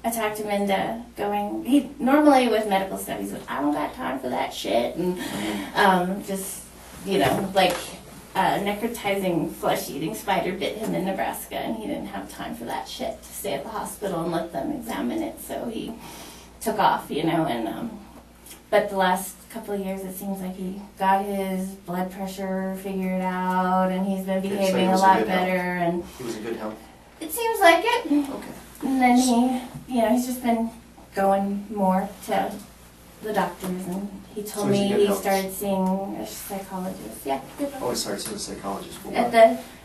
I talked him into going. He normally with medical stuff, he's like, I don't got time for that shit, and just like a necrotizing, flesh-eating spider bit him in Nebraska, and he didn't have time for that shit to stay at the hospital and let them examine it, so he took off, and but the last couple of years it seems like he got his blood pressure figured out and he's been behaving a lot better, and He was in good health? it seems like it. Okay. And then he's just been going more to the doctors, and he told me he started seeing a psychologist. Yeah, good health. Oh, he started seeing a psychologist.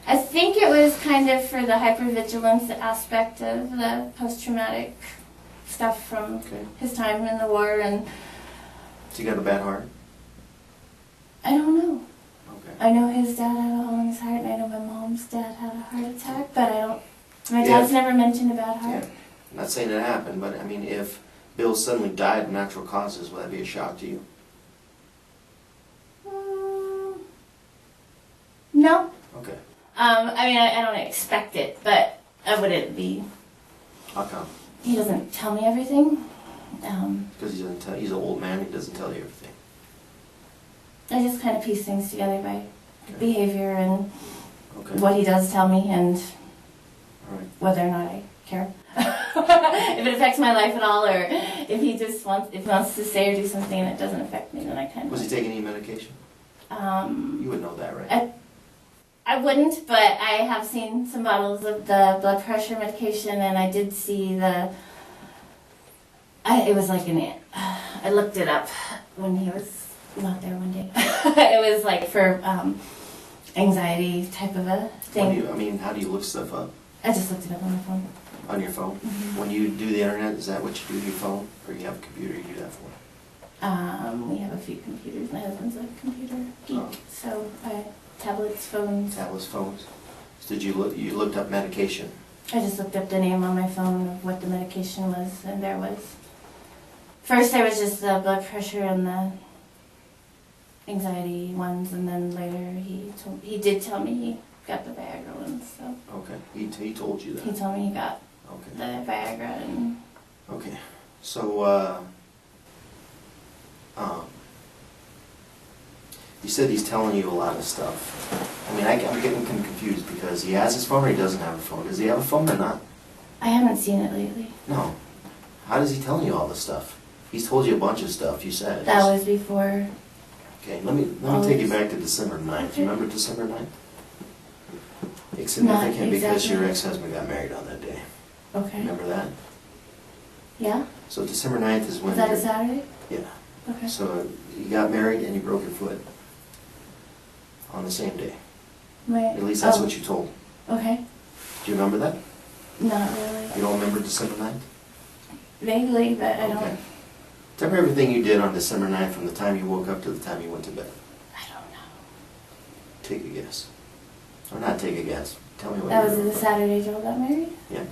I think it was kind of for the hypervigilance aspect of the post-traumatic stuff from his time in the war, and So you got a bad heart? I don't know. Okay. I know his dad had a hole in his heart, and I know my mom's dad had a heart attack, but my dad's never mentioned a bad heart. Yeah. I'm not saying it happened, but I mean, if Bill suddenly died of natural causes, would that be a shock to you? No. Okay. I don't expect it, but I wouldn't be. How come? He doesn't tell me everything. Because he doesn't tell. He's an old man. He doesn't tell you everything. I just kind of piece things together by behavior and Okay. what he does tell me, and All right. whether or not I care. If it affects my life at all, or if he wants to say or do something and it doesn't affect me, then I kind of. Was he taking any medication? You would know that, right? I wouldn't, but I have seen some bottles of the blood pressure medication, and I did see it was like I looked it up when he was not there one day. It was like for anxiety type of a thing. How do you look stuff up? I just looked it up on my phone. On your phone? Mm-hmm. When you do the internet, is that what you do to your phone? Or you have a computer you do that for? We have a few computers. My husband's a computer geek, Oh. so tablets, phones. Tablets, phones? So you looked up medication? I just looked up the name on my phone of what the medication was, and first there was just the blood pressure and the anxiety ones, and then later he did tell me he got the Viagra ones, so. Okay, he told you that? He told me he got Okay. the Viagra, and Okay, so, you said he's telling you a lot of stuff. I'm getting confused because he has his phone or he doesn't have a phone. Does he have a phone or not? I haven't seen it lately. No. How does he tell you all this stuff? He's told you a bunch of stuff, you said. That was before. Okay, let me take you back to December 9th. Okay. You remember December 9th? It's Not significant because exactly. your ex-husband got married on that day. Okay. Remember that? Yeah? So December 9th is when Was that a you're- Saturday? Yeah. Okay. So you got married and you broke your foot on the same day. Right. At least that's what you told. Okay. Do you remember that? Not really. You don't remember December 9th? Vaguely, but I don't. Okay. Tell me everything you did on December 9th from the time you woke up to the time you went to bed. I don't know. Take a guess. Or not take a guess. Tell me what That you was the remember. Saturday Joel got married. Yeah.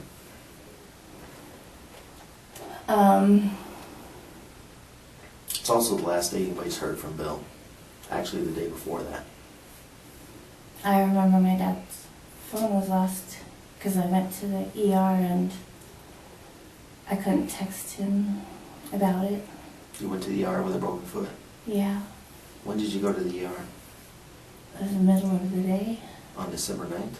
It's also the last day anybody's heard from Bill. Actually, the day before that. I remember my dad's phone was lost because I went to the ER and I couldn't text him about it. You went to the ER with a broken foot. Yeah, When did you go to the ER? it was the middle of the day. On December 9th?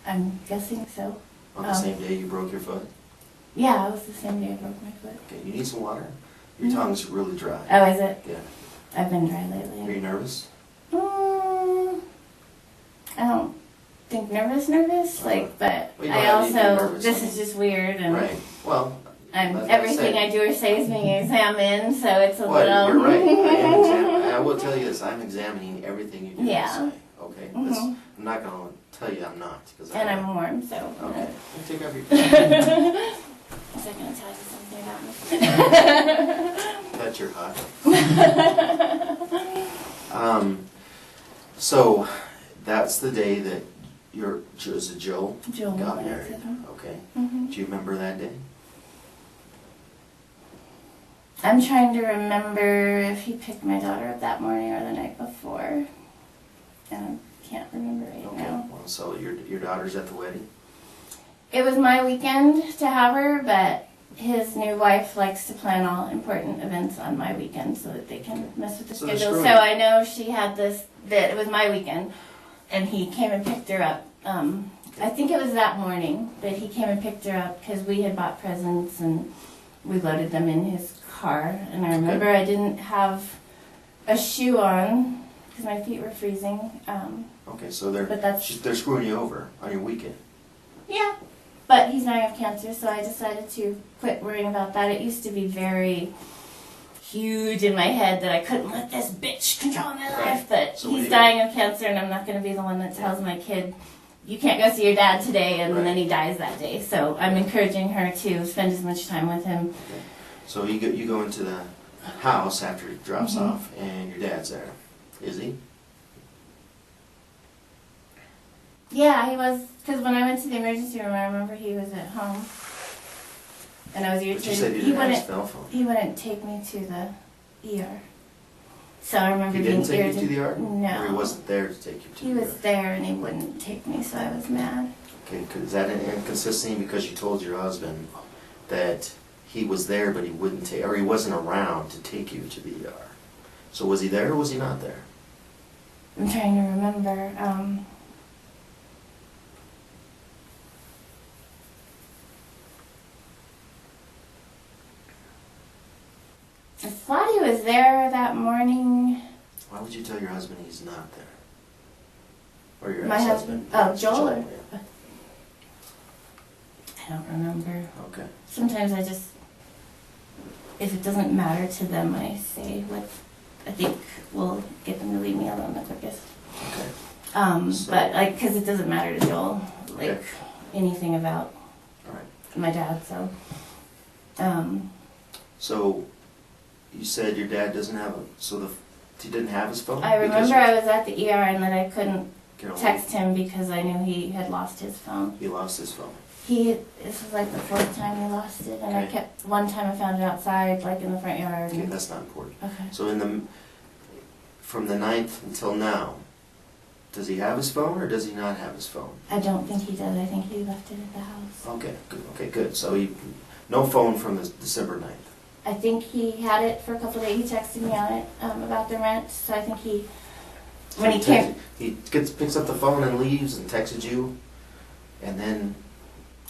I'm guessing so. On the same day you broke your foot? Yeah, it was the same day I broke my foot. Okay, you need some water? Your Mhm. tongue's really dry. Oh, is it? Yeah. I've been dry Are lately. you nervous? I don't think nervous, like, but Well, you I don't have to be also, nervous, this I is just weird and Right. Well, I'm, That's what I everything said. I do or say is being examined, so it's a well, little. you're right. I will tell you this, I'm examining everything you do Yeah. and say. Okay? Mhm. I'm not going to tell you I'm not. Cause And I'm warm, so. Okay. You take off your Was I gonna tell you something about me? Bet you're hot. So, that's the day that is it Joe Joel got got married. married. Okay. Mhm. Do you remember that day? I'm trying to remember if he picked my daughter up that morning or the night before. And I can't remember right Okay. now. Well, so your daughter's at the wedding? It was my weekend to have her, but his new wife likes to plan all important events on my weekend so that they can mess with the So they're schedule. So screwing you. I know she had that it was my weekend, and he came and picked her up. I think it was that morning that he came and picked her up because we had bought presents and we loaded them in his car. And I remember I didn't have a shoe on because my feet were freezing. Okay, so But that's they're screwing you over on your weekend. yeah. But he's dying of cancer, so I decided to quit worrying about that. It used to be very huge in my head that I couldn't let this bitch control my Right. life, but So what he's do you- dying of cancer, and I'm not going to be the one that tells my kid, you can't go see your dad today, and Right. then he dies that day. So I'm encouraging her to spend as much time with him. Okay. So you go into the house after it drops Mhm. off, and your dad's there. Is he? Yeah, he was, because when I went to the emergency room, I remember he was at home, and I was But you irritated. said you He didn't have his wouldn't. cell phone. He wouldn't take me to the ER. So I remember He being didn't take you irritated. to the ER? No. Or he wasn't there to take you to He the was ER? there and he wouldn't take me, so I was mad. Okay, is that an inconsistency because you told your husband that he was there but he wouldn't take, or he wasn't around to take you to the ER? So was he there or was he not there? I'm trying to remember. I thought he was there that morning. Why would you tell your husband he's not there? Or your My ex-husband? husband? Oh, Joel or- yeah. I don't remember. Okay. Sometimes I just, if it doesn't matter to them, I say what I think will get them to leave me alone the quickest. Okay. So- But like, because it doesn't matter to Joel, like Okay. anything about All right. my dad. So, So you said your dad doesn't have he didn't have his phone? I Because remember I was at the ER and that I couldn't Carol, text him because I knew he had lost his phone. He lost his phone. This was like the fourth time he lost it, and Okay. one time I found it outside, like in the front yard. Okay, and- that's not important. Okay. So from the 9th until now, does he have his phone or does he not have his phone? I don't think he does. I think he left it at the house. Okay, good. Okay, good. So no phone from the December 9th. I think he had it for a couple of days. He texted me on it about the rent, so I think when he came, He picks up the phone and leaves and texts you, and then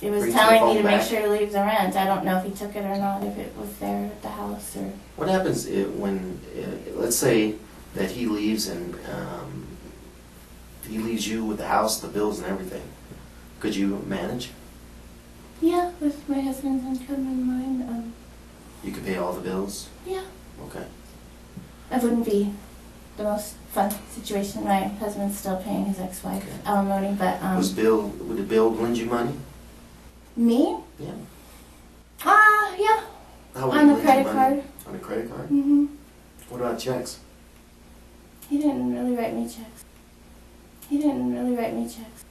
it was brings the telling me phone to back. make sure to leave the rent. I don't know if he took it or not, if it was there at the house or. what happens when, let's say that he leaves and he leaves you with the house, the bills and everything. Could you manage? Yeah, with my husband's income in mind, You could pay all the bills? yeah, Okay. that wouldn't be the most fun situation. My husband's still paying his ex-wife Okay. alimony, but Would Bill lend you money? me? Yeah. Yeah. How would On he the lend you credit money? card. On a credit card? Mm-hmm. What about checks? He didn't really write me checks. He didn't really write me checks.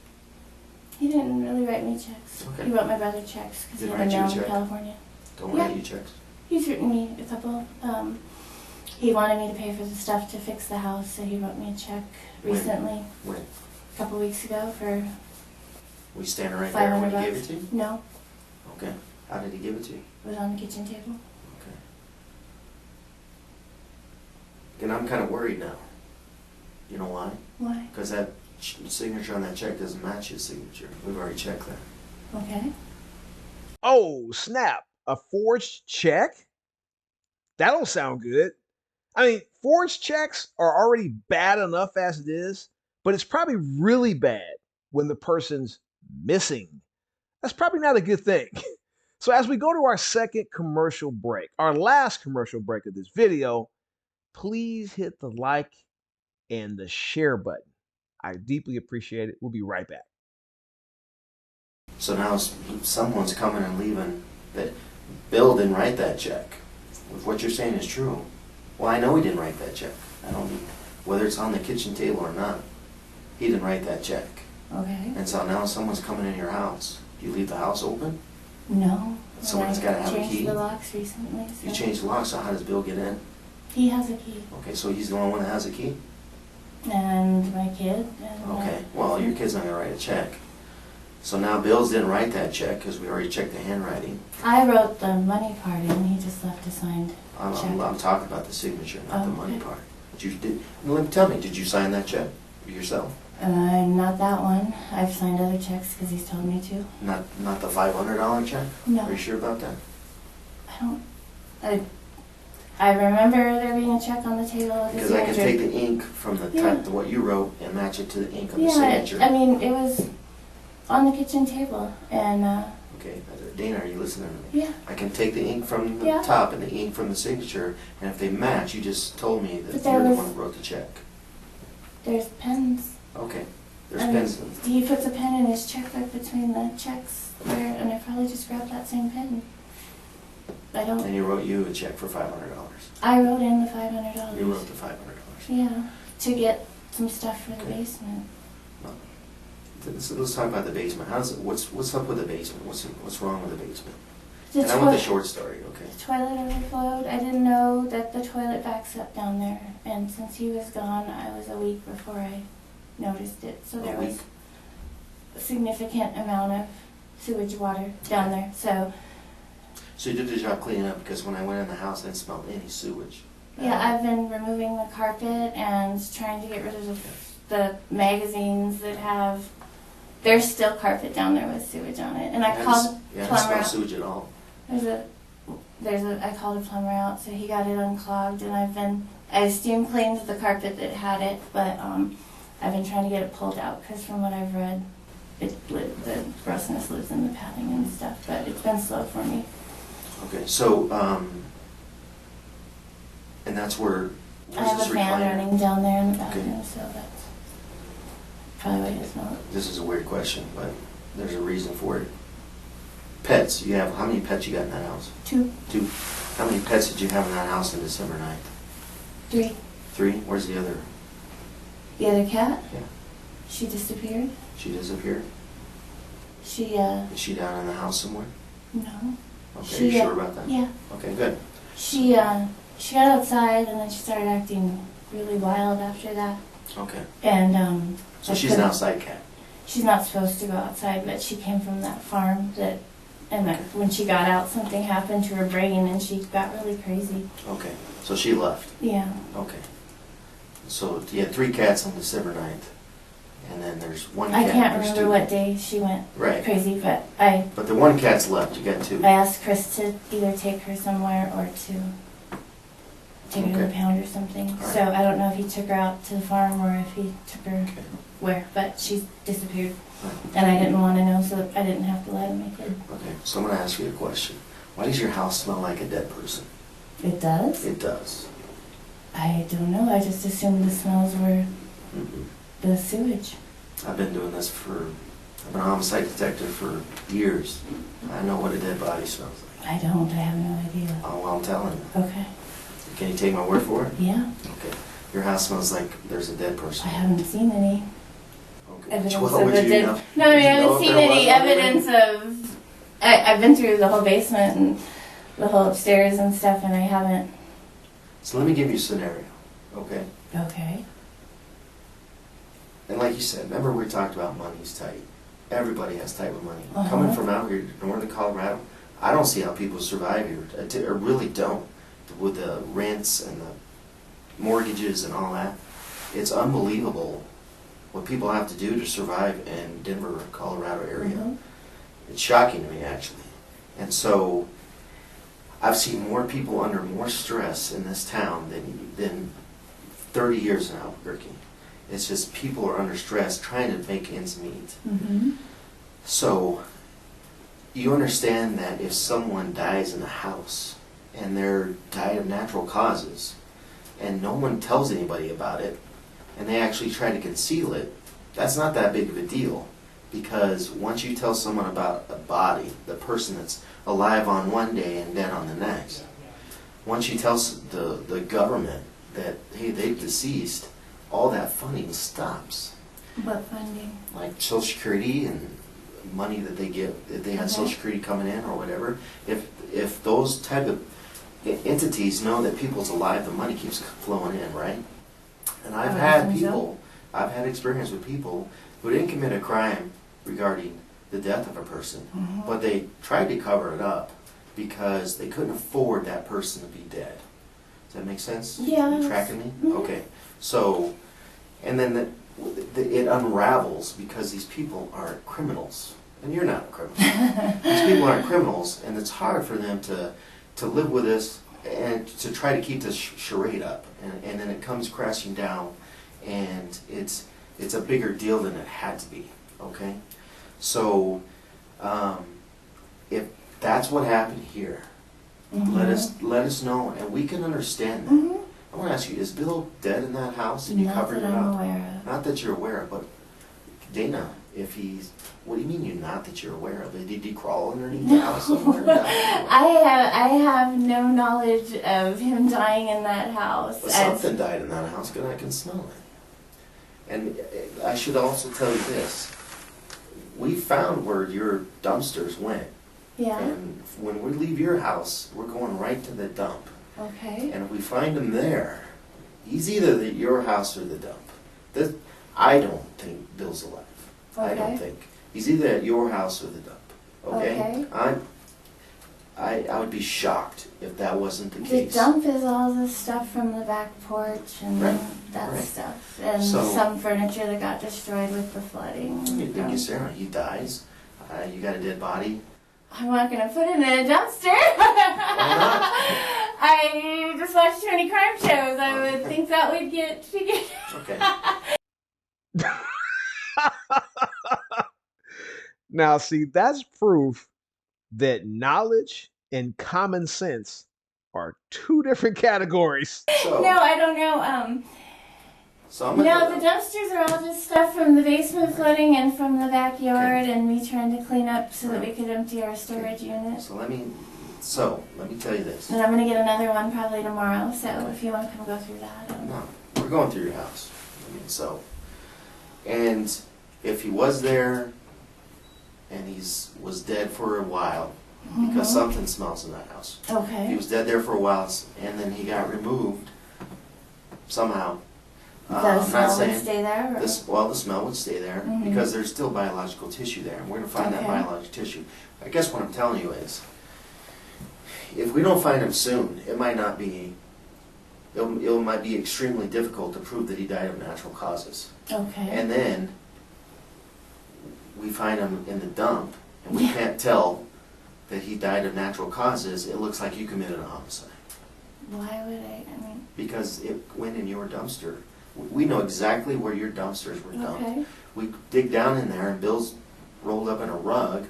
He didn't really write me checks. Okay. He wrote my brother checks because he Didn't had a write you a mail in check? California. Don't Yeah. write you checks. He's written me a couple. He wanted me to pay for the stuff to fix the house, so he wrote me a check When? recently, When? a couple weeks ago, for We standing right there when he $500. gave it to you? No, Okay. How did he give it to you? it was on the kitchen table. Okay. And I'm kind of worried now. You know why? Why? Because that signature on that check doesn't match his signature. We've already checked that. Okay. Oh, snap. A forged check? That don't sound good. I mean, forged checks are already bad enough as it is, but it's probably really bad when the person's missing. That's probably not a good thing. So, as we go to our second commercial break, our last commercial break of this video, please hit the like and the share button. I deeply appreciate it. We'll be right back. So now someone's coming and leaving that Bill didn't write that check. If what you're saying is true, well, I know he didn't write that check. I don't, whether it's on the kitchen table or not, he didn't write that check. Okay. And so now someone's coming in your house. Do you leave the house open? No. Someone's And gotta I have a key? changed the locks recently. So You changed the lock, so how does Bill get in? He has a key. Okay, so he's the only one that has a key? And my kid. And Okay, well, your kid's not gonna write a check. So now Bill's didn't write that check because we already checked the handwriting. I wrote the money part in. He just left a signed I'm check. talking about the signature, not the Oh, money okay. part. Tell me, did you sign that check yourself? Not that one. I've signed other checks because he's told me to. Not the $500 check? No. Are you sure about that? I remember there being a check on the table with a Because I can signature. take the ink from the Yeah. type, what you wrote, and match it to the ink on the Yeah, signature. I mean, it was on the kitchen table, and Okay, Dayna, are you listening to me? yeah, I can take the ink from the Yeah. top and the ink from the signature, and if they match, you just told me that But there you're the was- one who wrote the check. there's pens. Okay, there's And pens. he puts a pen in his checkbook between the checks, and I probably just grabbed that same pen. And he wrote you a check for $500. I wrote in the $500. You wrote the $500. Yeah, to get some stuff for the Okay. basement. Let's talk about the basement. What's up with the basement? What's wrong with the basement? The, And I want the short story, okay? toilet overflowed. I didn't know that the toilet backs up down there, and since he was gone, I was a week before I noticed it. So there A was week? a significant amount of sewage water down there. So So you did the job cleaning up, because when I went in the house, I didn't smell any sewage. yeah, I've been removing the carpet and trying to get rid of the magazines that have. There's still carpet down there with sewage on it, and I called Yeah, I the don't smell plumber. sewage at all. I called a plumber out, so he got it unclogged, and I steam cleaned the carpet that had it, but I've been trying to get it pulled out, because from what I've read, the grossness lives in the padding and stuff, but it's been slow for me. Okay, so, and that's where, I where's have this a fan recliner? running down there in the Okay. bathroom, so that's probably why it's not. This is a weird question, but there's a reason for it. Pets, how many pets you got in that house? 2, Two. How many pets did you have in that house on December 9th? 3. 3? Where's the other? The other cat? Yeah. She disappeared. She disappeared? She, Is she down in the house somewhere? no. Okay, you sure about that? Yeah. Okay, good. She got outside, and then she started acting really wild after that. Okay. And So I she's an couldn't- outside cat. She's not supposed to go outside, but she came from that farm and Okay. when she got out, something happened to her brain, and she got really crazy. Okay, so she left. Yeah. Okay. So you had 3 cats on December 9th, and then there's 1 I cat. can't there's remember 2. what day she went Right. crazy, but I But the 1 cat's left, you got 2. asked Chris to either take her somewhere or to take her to the Okay. pound or something. All right. So I don't know if he took her out to the farm or if he took her Okay. where, but she disappeared. Right. And I didn't want to know, so I didn't have to let him make it. Okay, so I'm going to ask you a question. Why does your house smell like a dead person? It does? It does. I don't know. I just assumed the smells were Mhm. the sewage. I've been doing this for I'm an homicide detective for years. I know what a dead body smells like. I don't. I have no idea. Oh, well, I'm telling you. Okay. Can you take my word for it? Yeah. Okay. Your house smells like there's a dead person. I haven't seen any Okay. evidence Well, of would a you dead. know- No, I would mean, you I know haven't if seen there was any one there? evidence of. I've been through the whole basement and the whole upstairs and stuff, and I haven't. So let me give you a scenario, okay? Okay. And like you said, remember we talked about money's tight. Everybody has tight with money. Uh-huh. Coming from out here to northern Colorado, I don't see how people survive here. I really don't. With the rents and the mortgages and all that. It's unbelievable what people have to do to survive in Denver, Colorado area. Mhm. It's shocking to me, actually. And so I've seen more people under more stress in this town than 30 years in Albuquerque. It's just people are under stress trying to make ends meet. Mm-hmm. So you understand that if someone dies in a house and they're died of natural causes and no one tells anybody about it and they actually try to conceal it, that's not that big of a deal. Because once you tell someone about a body, the person that's alive on one day and dead on the next, once you tell the government that, hey, they've deceased, all that funding stops. What funding? Like Social Security and money that they get, if they have Okay. Social Security coming in or whatever, if those type of entities know that people's alive, the money keeps flowing in, right? And I've I had think so. people, I've had experience with people who didn't commit a crime regarding the death of a person, Mhm. but they tried to cover it up because they couldn't afford that person to be dead. Does that make sense? Yeah. You tracking me? Mhm. Okay. So, and then it unravels because these people aren't criminals. And you're not a criminal. These people aren't criminals, and it's hard for them to live with this and to try to keep this charade up. And then it comes crashing down, and it's a bigger deal than it had to be. Okay? So, if that's what happened here, Mhm. let us know, and we can understand that. Mhm. I want to ask you, is Bill dead in that house? And you Not covered that it I'm up? aware of. Not that you're aware of, but Dayna, if he's, what do you mean not that you're aware of? Did he crawl underneath the house somewhere? I have no knowledge of him dying in that house. But something died in that house because I can smell it. And I should also tell you this. We found where your dumpsters went. Yeah. And when we leave your house, we're going right to the dump. Okay. And if we find him there, he's either at your house or the dump. I don't think Bill's alive. I don't Okay. think. He's either at your house or the dump. Okay? Okay. I would be shocked if that wasn't the The case. dump is all the stuff from the back porch and Right, that right. stuff. And So- some furniture that got destroyed with the flooding. You think he's there? He dies. You got a dead body. I'm not gonna put it in a dumpster. Why not? I just watched too many crime shows. I would think that would get figured. Okay. Now, see, that's proof that knowledge and common sense are two different categories. So, No, I don't know. so I'm No, gonna, the dumpsters are all just stuff from the basement flooding and from the backyard, and me trying to clean up so that we could empty our storage unit. so let me tell you this. And I'm gonna get another one probably tomorrow. So if you want to come go through that. No, we're going through your house. And if he was there and was dead for a while, because Mhm. something smells in that house. He Okay. was dead there for a while, and then he got removed somehow. The I'm not smell would saying stay there. Or? the smell would stay there Mhm. because there's still biological tissue there, and we're gonna find that Okay. biological tissue. I guess what I'm telling you is, if we don't find him soon, it might be extremely difficult to prove that he died of natural causes. Okay. And then we find him in the dump, and we Yeah. can't tell that he died of natural causes. It looks like you committed a homicide Why would I? I mean. because it went in your dumpster. We know exactly where your dumpsters were dumped. Okay. We dig down in there, and Bill's rolled up in a rug,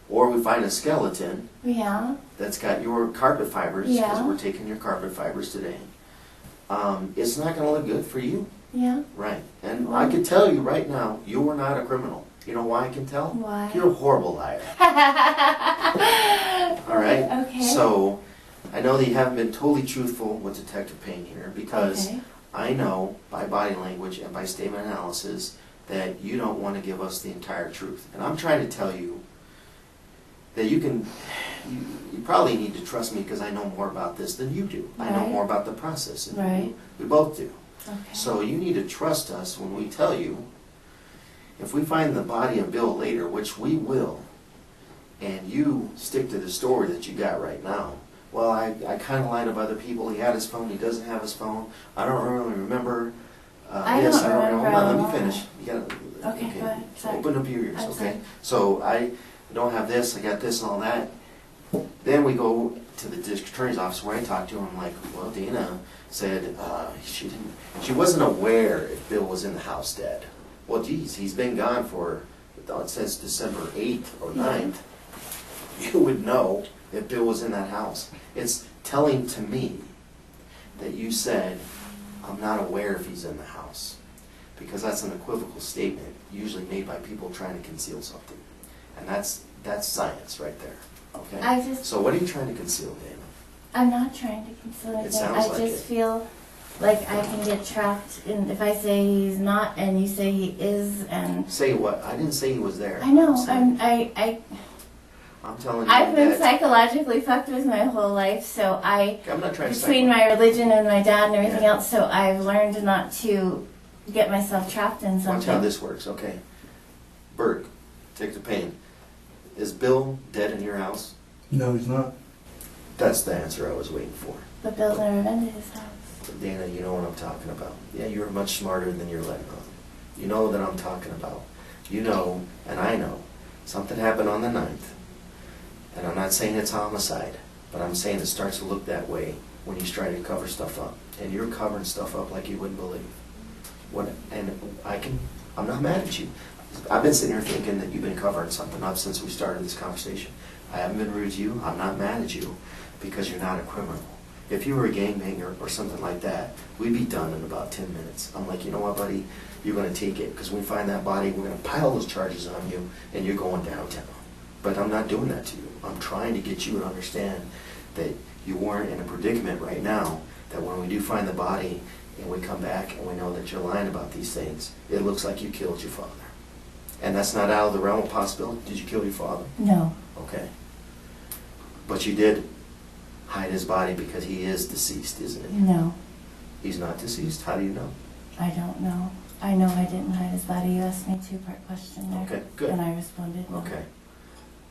or we find a skeleton Yeah. that's got your carpet fibers, because Yeah. we're taking your carpet fibers today. It's not going to look good for you. Yeah. Right. And I could tell you right now, you are not a criminal. You know why I can tell? Why? You're a horrible liar. All right? Okay. So, I know that you haven't been totally truthful with Detective Payne here because Okay. I know by body language and by statement analysis that you don't want to give us the entire truth. And I'm trying to tell you that you probably need to trust me because I know more about this than you do. I know Right. more about the process than you Right. do. We both do. Okay. So you need to trust us when we tell you, if we find the body of Bill later, which we will, and you stick to the story that you got right now, well, I kind of lied of other people. He had his phone. He doesn't have his phone. I don't really remember. I Yes, don't I don't remember remember. Let at me all. finish. You gotta, Okay, go ahead. So Sorry. open up your ears, I'm okay? sorry. So I don't have this. I got this and all that. Then we go to the district attorney's office where I talked to him. I'm like, well, Dayna said she wasn't aware if Bill was in the house dead. Well, geez, he's been gone for, it says December 8th or 9th. You would know if Bill was in that house. It's telling to me that you said, I'm not aware if he's in the house. Because that's an equivocal statement, usually made by people trying to conceal something. And that's science right there, okay? So what are you trying to conceal, Dayna? I'm not trying to conceal anything. sounds I like just it. feel like I can get trapped in if I say he's not and you say he is, and Say what? I didn't say he was there. I know saying- I'm telling you I've been that psychologically fucked with my whole life, so I'm not trying to between my religion and my dad and everything Yeah. else, so I've learned not to get myself trapped in Watch how something. this works, okay? Burke, take the pain. Is Bill dead in your house? No, he's not. That's the answer I was waiting for. But Bill's never been to his house. Dayna, you know what I'm talking about. Yeah, you're much smarter than you're letting on. You know that I'm talking about. You know, and I know, something happened on the 9th. And I'm not saying it's homicide, but I'm saying it starts to look that way when you try to cover stuff up. And you're covering stuff up like you wouldn't believe. I'm not mad at you. I've been sitting here thinking that you've been covering something up since we started this conversation. I haven't been rude to you. I'm not mad at you because you're not a criminal. If you were a gangbanger or something like that, we'd be done in about 10 minutes. I'm like, you know what, buddy? You're going to take it because when we find that body, we're going to pile those charges on you and you're going downtown. But I'm not doing that to you. I'm trying to get you to understand that you weren't in a predicament right now, that when we do find the body and we come back and we know that you're lying about these things, it looks like you killed your father. And that's not out of the realm of possibility. Did you kill your father? No. Okay. But you did hide his body because he is deceased, isn't he? No. He's not deceased? How do you know? I don't know. I know I didn't hide his body. You asked me a two-part question there. Okay, good. And I responded no. Okay.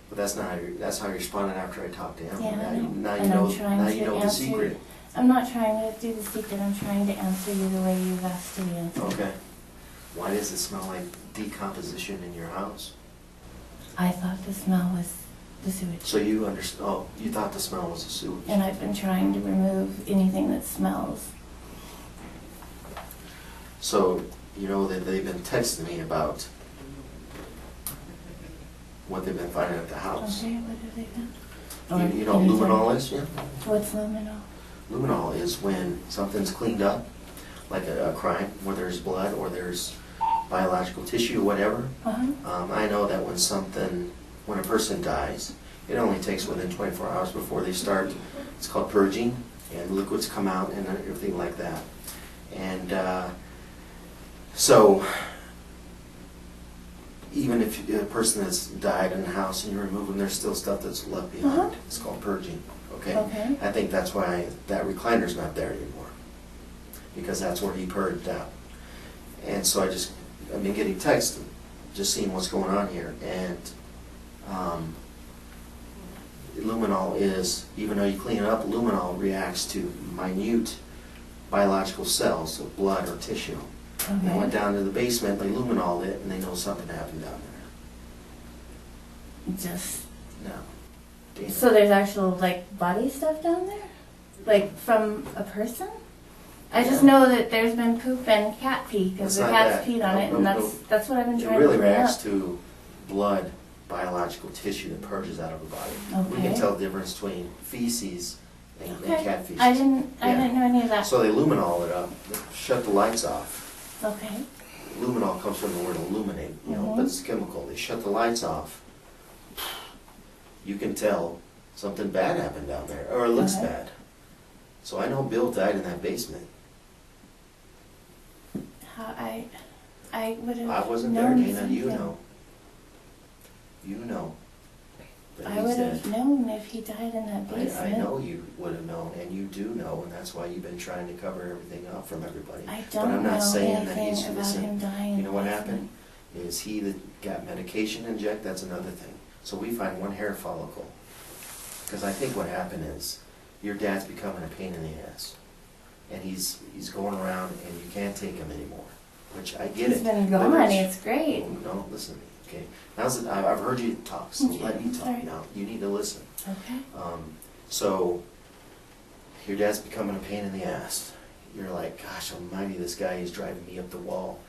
But that's how you responded after I talked to him. Yeah, I know. Now you And know, I'm trying now to you know the answer secret. I'm not trying to do the secret. I'm trying to answer you the way you've asked to be answered. Okay. Why does it smell like decomposition in your house? I thought the smell was the sewage. So you understand? Oh, you thought the smell was the sewage. And I've been trying to remove anything that smells. So you know that they've been texting me about what they've been finding at the house. Okay, what have they done? You know what luminol is? Yeah. What's luminol? Luminol is when something's cleaned up, like a crime, where there's blood or there's biological tissue or whatever. Uh-huh. I know that when a person dies, it only takes within 24 hours before they start, it's called purging, and liquids come out and everything like that. And so, even if a person that's died in the house and you remove them, there's still stuff that's left behind. Uh-huh. It's called purging, okay? Okay. I think that's why that recliner's not there anymore, because that's where he purged out. And so I've been getting texts, just seeing what's going on here, and luminol is, even though you clean it up, luminol reacts to minute biological cells of blood or tissue. They went Okay. down to the basement, they luminoled it, and they know something happened down Just there. No. Dayna. so there's actual like body stuff down there, like from a person. I just Yeah. know that there's been poop and cat pee because the It's not cat's that. peed on it, No, and no, that's what I've been It trying really to clean reacts up. to blood, biological tissue that purges out of the body. We can Okay. tell the difference between feces and Okay. cat feces. I didn't know any of that. So they luminol it up, shut the lights off, Okay. luminol comes from the word illuminate, you know, but it's chemical. They shut the lights off. You can tell something bad happened down there, or it looks bad. So I know Bill died in that basement. How I would have. I wasn't there, Dayna. You know. You know. That I he's would dead. have known if he died in that basement. I know you would have known, and you do know, and that's why you've been trying to cover everything up from everybody. I But don't I'm not know saying that anything he's about innocent. him dying. You know what happened? Is he that got medication injected? That's another thing. So we find one hair follicle. Because I think what happened is your dad's becoming a pain in the ass. And he's going around and you can't take him anymore. Which I get it. He's been But gone. It's great. No, listen to me, okay? Now's the, I've heard you talk, so Okay, let me talk sorry. now. You need to listen. Okay. So your dad's becoming a pain in the ass. You're like, gosh almighty, this guy is driving me up the wall.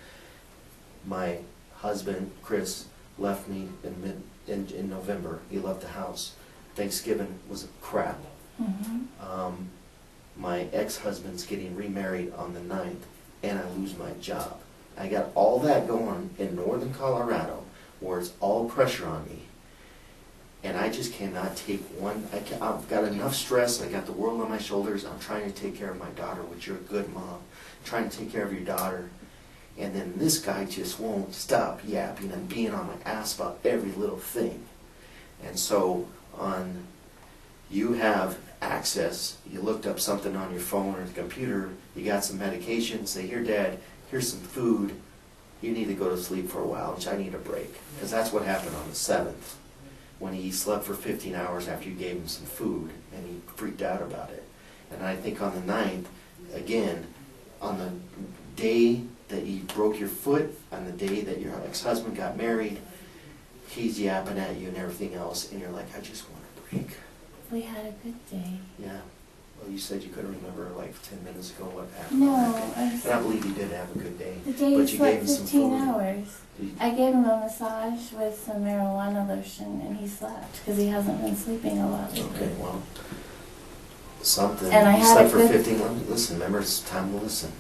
My husband, Chris, left me in November. He left the house. Thanksgiving was crap. My ex-husband's getting remarried on the 9th, and I lose my job. I got all that going in northern Colorado, where it's all pressure on me. And I just cannot take one. I've got enough stress. I got the world on my shoulders. I'm trying to take care of my daughter, which you're a good mom. Trying to take care of your daughter. And then this guy just won't stop yapping and being on my ass about every little thing. And so you have access. You looked up something on your phone or the computer. You got some medication. Say, here, Dad, here's some food. You need to go to sleep for a while, which I need a break. Because that's what happened on the 7th. When he slept for 15 hours after you gave him some food, and he freaked out about it. And I think on the 9th, again, on the day that you broke your foot, on the day that your ex-husband got married, he's yapping at you and everything else, and you're like, I just want a break. We had a good day. Yeah. Well, you said you couldn't remember like 10 minutes ago what happened on that day. And I believe you did have a good day. The day But he you slept gave him some 15 food. hours. I gave him a massage with some marijuana lotion, and he slept because he hasn't been sleeping a lot lately. Okay, well, something. And I You had slept a for good- 15. Listen, remember, it's time to listen.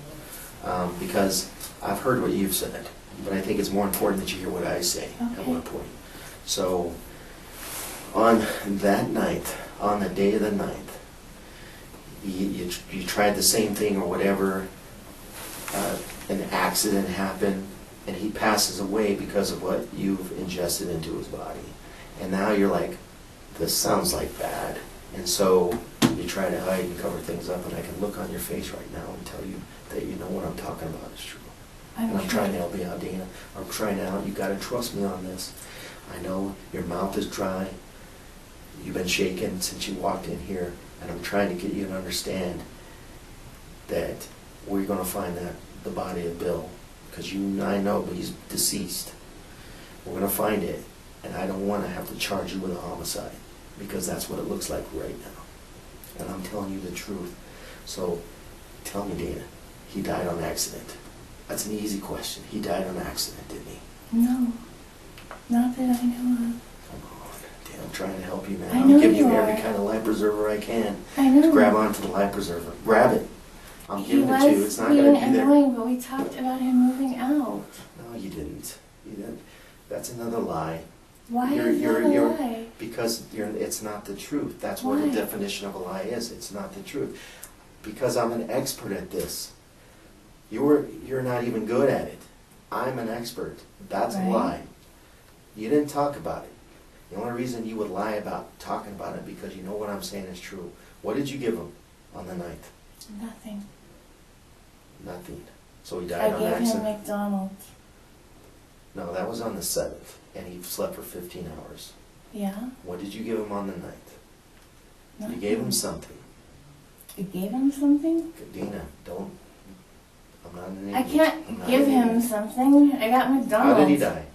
Because I've heard what you've said, but I think it's more important that you hear what I say at Okay. one point. So, on that night, on the day of the 9th, you tried the same thing or whatever, an accident happened, and he passes away because of what you've ingested into his body. And now you're like, this sounds like bad. And so you try to hide and cover things up, and I can look on your face right now and tell you that you know what I'm talking about is true. And I'm trying to help you out, Dayna. I'm trying to help. You got to trust me on this. I know your mouth is dry. You've been shaking since you walked in here, and I'm trying to get you to understand that we're going to find the body of Bill, because I know, but he's deceased. We're going to find it, and I don't want to have to charge you with a homicide, because that's what it looks like right now. And I'm telling you the truth. So tell me, Dayna, he died on accident. That's an easy question. He died on accident, didn't he? No, not that I know of. Come on, Dan, I'm trying to help you, man. I I'm know giving you you every are. kind of life preserver I can. I know. Just grab onto the life preserver. Grab it. I'm He giving it to you. was It's not being going to be there. annoying, but we talked about him moving out. No, you didn't. You didn't. That's another lie. Why is that a lie? Because it's not the truth. That's what the Why? definition of a lie is. It's not the truth. Because I'm an expert at this. You're not even good at it. I'm an expert. That's a Right. lie. You didn't talk about it. The only reason you would lie about talking about it because you know what I'm saying is true. What did you give him on the 9th? Nothing. Nothing. So he I died on gave him accident? McDonald's. No, that was on the 7th, and he slept for 15 hours. Yeah? What did you give him on the 9th? Nothing. You gave him something. You gave him something? Dayna, don't. I'm not an idiot. I I'm can't not give an him idiot. something. I got McDonald's. How did he die?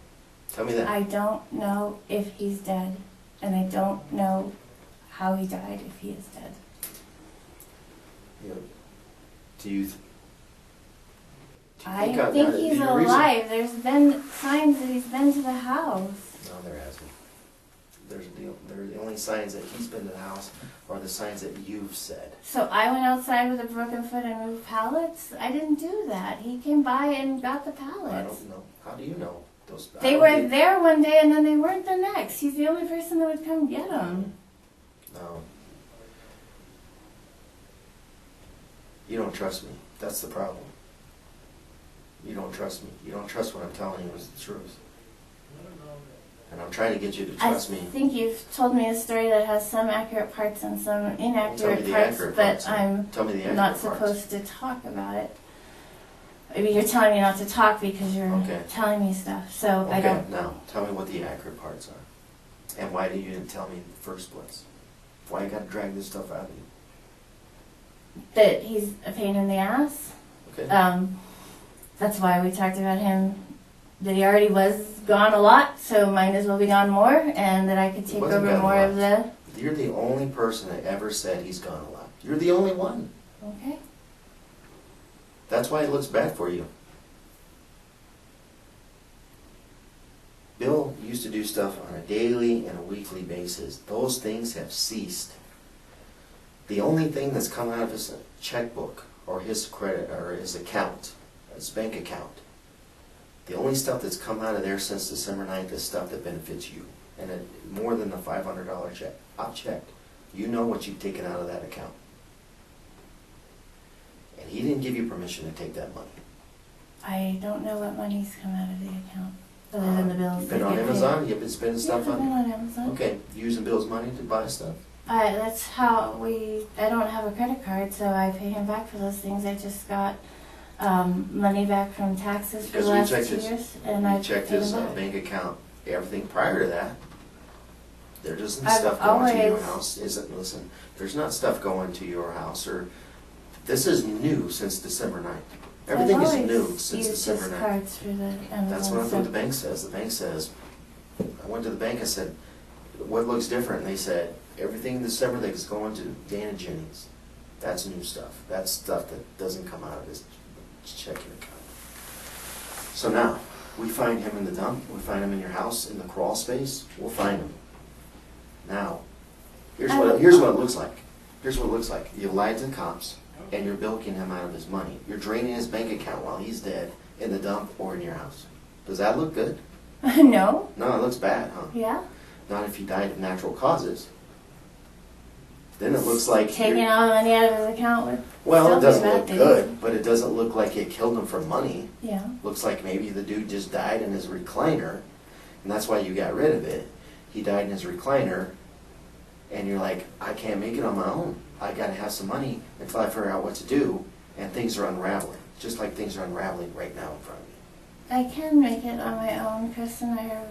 Tell me that. I don't know if he's dead, and I don't know how he died if he is dead. You know, do you I think think the he's reason- alive. There's been signs that he's been to the house. No, there hasn't. They're the only signs that he's been to the house are the signs that you've said. So I went outside with a broken foot and moved pallets? I didn't do that. He came by and got the pallets. I don't know. How do you know those? They were there one day and then they weren't the next. He's the only person that would come get them. No. You don't trust me. That's the problem. You don't trust me. You don't trust what I'm telling you is the truth. And I'm trying to get you to trust me. I think you've told me a story that has some accurate parts and some Tell me inaccurate the parts, accurate but parts. Tell me the accurate not parts. supposed to talk about it. I mean, you're telling me not to talk because you're Okay. telling me stuff, so I Okay, don't. now, tell me what the accurate parts are. And why did you didn't tell me in the first place? Why you gotta drag this stuff out of you? That he's a pain in the ass. Okay? That's why we talked about him. That he already was gone a lot, so might as well be gone more, and that I could take wasn't over gone a more lot. of the. You're the only person that ever said he's gone a lot. You're the only one. Okay. That's why it looks bad for you. Bill used to do stuff on a daily and a weekly basis. Those things have ceased. The only thing that's come out of his checkbook or his credit or his account, his bank account, the only stuff that's come out of there since December 9th is stuff that benefits you. And more than the $500 check. I've checked. You know what you've taken out of that account. And he didn't give you permission to take that money. I don't know what money's come out of the account, other than the bills. You've been that on get paid. Amazon? You've been spending stuff Yeah, I've been on? on Amazon. Okay, using Bill's money to buy stuff? That's how I don't have a credit card, so I pay him back for those things. I just got money back from taxes for Because the we last checked 2 his- years, and I We checked paid his him back. bank account, everything prior to that. There isn't I've stuff going to your always- house, listen, there's not stuff going to your house, or, this is new since December 9th. Everything is new since December I've 9th. always used his cards for the Amazon That's what the stuff. bank says. The bank says, I went to the bank, I said, what looks different? And they said, everything in December that is going to Dayna Jennings. That's new stuff. That's stuff that doesn't come out of his checking account. So now, we find him in the dump, we find him in your house, in the crawl space, we'll find him. Now, here's what it looks like. Here's what it looks like. You lied to the cops, and you're bilking him out of his money. You're draining his bank account while he's dead in the dump or in your house. Does that look good? No. No, it looks bad, huh? Yeah. Not if he died of natural causes. Then it looks like Taking you're- all the money out of his account would well, still it be a doesn't bad look thing. good, but it doesn't look like it killed him for money. Yeah. Looks like maybe the dude just died in his recliner, and that's why you got rid of it. He died in his recliner, and you're like, I can't make it on my own. I gotta have some money until I figure out what to do, and things are unraveling. Just like things are unraveling right now in front of me. I can make it on my own. Chris and I are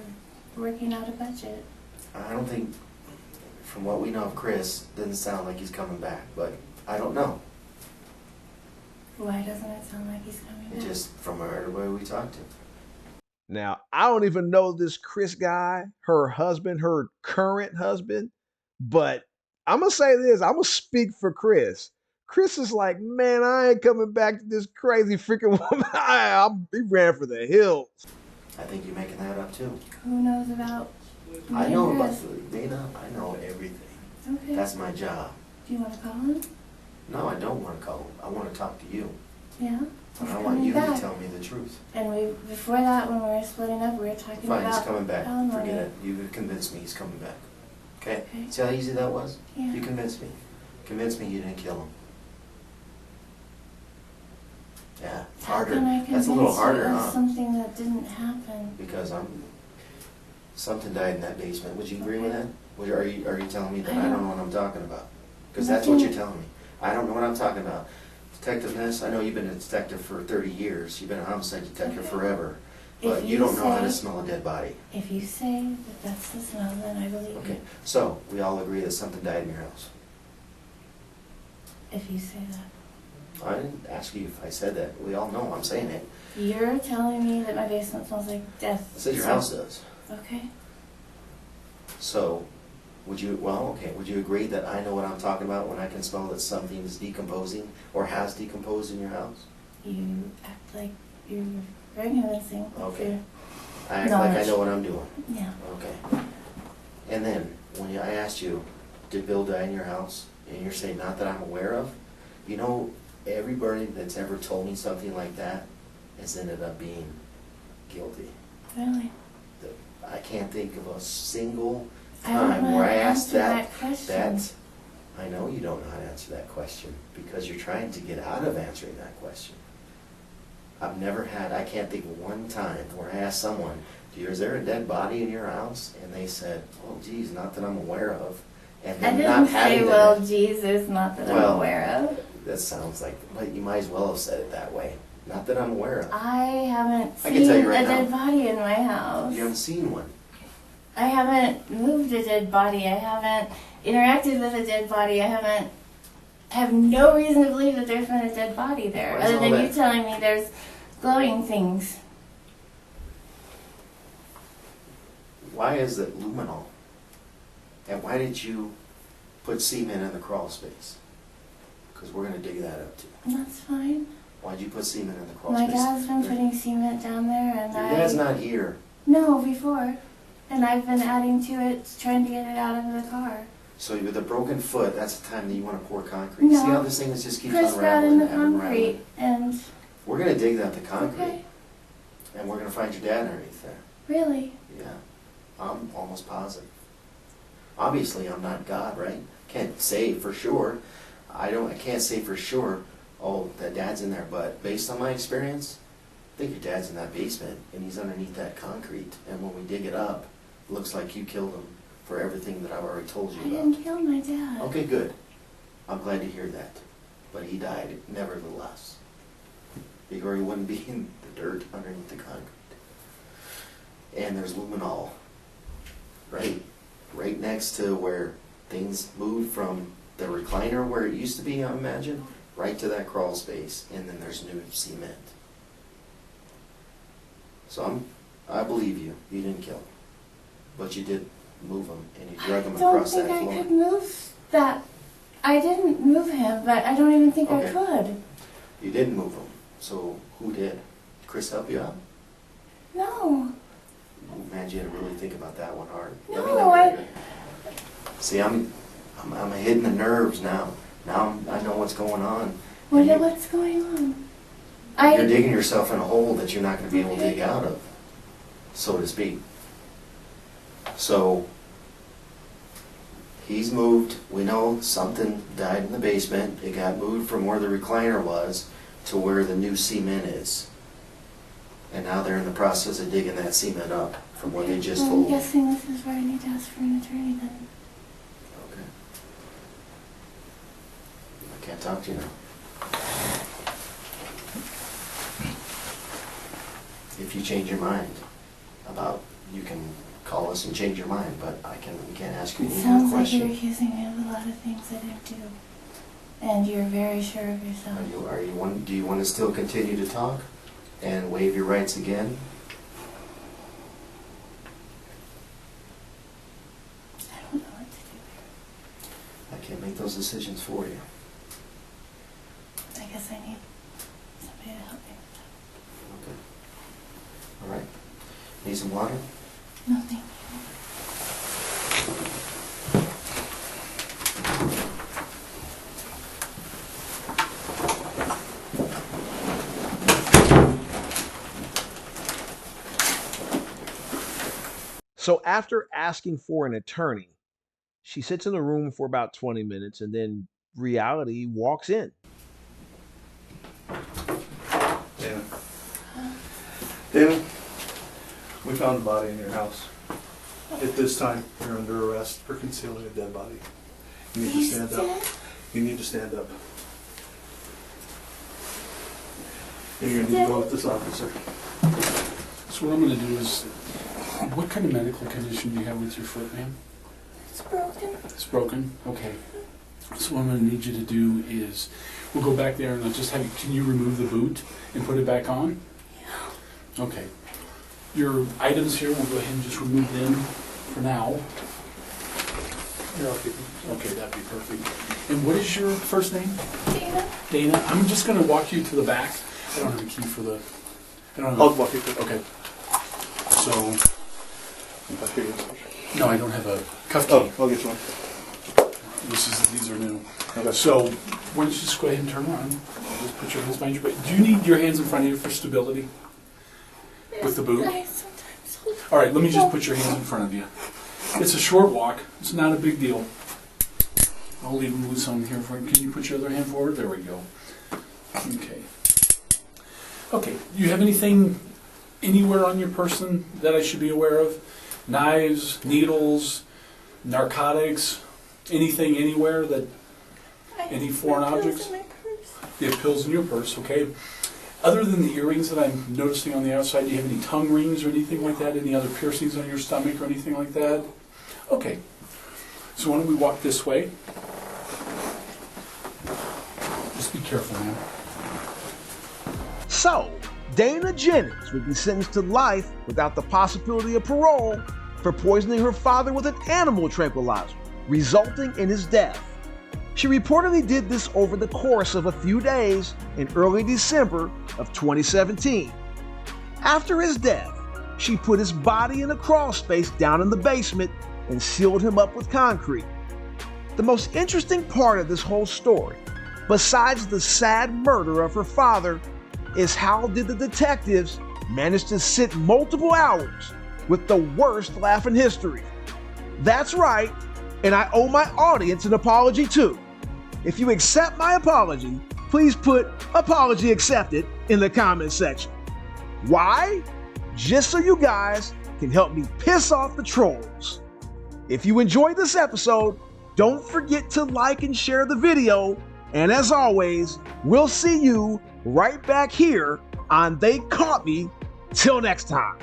working out a budget. I don't think, from what we know of Chris, doesn't sound like he's coming back, but I don't know. Why doesn't it sound like he's coming back? Just from everybody we talked to. Now, I don't even know this Chris guy, her husband, her current husband, but I'm going to say this. I'm going to speak for Chris. Chris is like, man, I ain't coming back to this crazy freaking woman. He ran for the hills. I think you're making that up too. Who knows about me I know and about Chris? Dayna. I know everything. Okay. That's my job. Do you want to call him? No, I don't want to call him. I want to talk to you. Yeah. And He's I want coming you back. to tell me the truth. And before that, when we were splitting up, we were talking Fine, he's about coming back. alimony. Forget it. You convinced me he's coming back. Okay? Okay. See how easy that was? Yeah. You convinced me. Convinced me you didn't kill him. Yeah, it's How harder. can I That's a little convince you harder, of huh? something that didn't happen? Because something died in that basement. Would you agree with that? Are you telling me that I don't know what I'm talking about? Because that's what you're telling me. I don't know what I'm talking about. Detectiveness, I know you've been a detective for 30 years. You've been a homicide detective Okay. forever. If But you don't know how to smell a dead body. If you say that that's the smell, then I believe Okay, you. so we all agree that something died in your house. If you say that. I didn't ask you if I said that. We all know I'm saying it. You're telling me that my basement smells like death. It says your house does. Okay. So, would you agree that I know what I'm talking about when I can smell that something is decomposing or has decomposed in your house? You act like you're very convincing. Okay. You're- I act No, like I it's- know what I'm doing. Yeah. Okay. And then, when I asked you, did Bill die in your house? And you're saying, not that I'm aware of. You know, everybody that's ever told me something like that has ended up being guilty. Really? I can't think of a single I don't time know where how I to asked answer that. question. I know you don't know how to answer that question because you're trying to get out of answering that question. I can't think of one time where I asked someone, is there a dead body in your house? And they said, oh geez, not that I'm aware of. And I then didn't not say, having well, that. Jesus, not that I'm Well, aware of. That sounds like, but you might as well have said it that way. Not that I'm aware of. I haven't I can tell seen you right a dead now. body in my house. You haven't seen one. I haven't moved a dead body. I haven't interacted with a dead body. I have no reason to believe that there's been a dead body there, Why is other all than you that? telling me there's glowing things. Why is it luminol? And why did you put semen in the crawl space? Because we're going to dig that up too. That's fine. Why'd you put semen in the crawl My space? dad's been putting cement down there, and Your dad's not here. No, before. And I've been adding to it, trying to get it out of the car. So with a broken foot, that's the time that you want to pour concrete. No. See how this thing is just keeps Chris brought unraveling in the and unraveling? concrete, and We're going to dig out the concrete. okay, And we're going to find your dad underneath there. really? Yeah. I'm almost positive. Obviously, I'm not God, right? Can't say for sure. I can't say for sure, oh, that dad's in there. But based on my experience, I think your dad's in that basement, and he's underneath that concrete. And when we dig it up, it looks like you killed him for everything that I've already told you I about. didn't kill my dad. Okay, good. I'm glad to hear that. But he died nevertheless. Or he wouldn't be in the dirt underneath the concrete. And there's luminol right next to where things moved from the recliner where it used to be, I imagine, right to that crawl space, and then there's new cement. So I believe you. You didn't kill him. But you did move him, and you drug him across that I don't think floor. I could move that. I didn't move him, but I don't even think Okay. I could. You didn't move him. So who did? Chris help you out? No. Man, you had to really think about that one hard. No, I- See, I'm hitting the nerves now. Now I know what's going on. And you- What's going on? You're digging yourself in a hole that you're not going to be able to dig out of, so to speak. So he's moved. We know something died in the basement. It got moved from where the recliner was to where the new cement is. And now they're in the process of digging that cement up from what they just I'm told me. guessing this is where I need to ask for an attorney then. Okay. I can't talk to you now. If you change your mind about, you can call us and change your mind, but we can't ask you It any more sounds like you're questions. accusing me of a lot of things I didn't do. And you're very sure of yourself. Do you want to still continue to talk and waive your rights again? I don't know what to do. I can't make those decisions for you. I guess I need somebody to help me with Okay. All right. Need some water? that. No, thank you. So after asking for an attorney, she sits in the room for about 20 minutes and then reality walks in. Dayna, we found a body in your house. At this time, you're under arrest for concealing a dead body. You need to He's stand dead? up. You need to stand up. And you're gonna need to go with this officer. So what I'm gonna do is, what kind of medical condition do you have with your foot, ma'am? It's broken. It's broken? Okay. So what I'm gonna need you to do is, we'll go back there and I'll just have you, can you remove the boot and put it back on? Yeah. Okay. Your items here, we'll go ahead and just remove them for now. Here, I'll keep them. Okay, that'd be perfect. And what is your first name? Dayna? Dayna. I'm just gonna walk you to the back. I don't have a key for the, I don't have I'll walk you through. Okay. So, Here you go. no, I don't have a Oh, I'll get you one. These are new. Okay. So why don't you just go ahead and turn around? Just put your hands behind your back. Do you need your hands in front of you for stability? With the boot? I sometimes hold All right, let me just put your hands in front of you. It's a short walk. It's not a big deal. I'll leave them loose on here for you. Can you put your other hand forward? There we go. Okay. Okay. Do you have anything anywhere on your person that I should be aware of? Knives, needles, narcotics, anything anywhere that, any foreign objects? in my purse. You have pills in your purse, okay. Other than the earrings that I'm noticing on the outside, do you have any tongue rings or anything like that? Any other piercings on your stomach or anything like that? Okay. So why don't we walk this way? Just be careful, man. So, Dayna Jennings would be sentenced to life without the possibility of parole for poisoning her father with an animal tranquilizer, resulting in his death. She reportedly did this over the course of a few days in early December of 2017. After his death, she put his body in a crawl space down in the basement and sealed him up with concrete. The most interesting part of this whole story, besides the sad murder of her father, is how did the detectives manage to sit multiple hours with the worst laugh in history? That's right, and I owe my audience an apology too. If you accept my apology, please put "apology accepted" in the comment section. Why? Just so you guys can help me piss off the trolls. If you enjoyed this episode, don't forget to like and share the video. And as always, we'll see you right back here on They Caught Me. Till next time.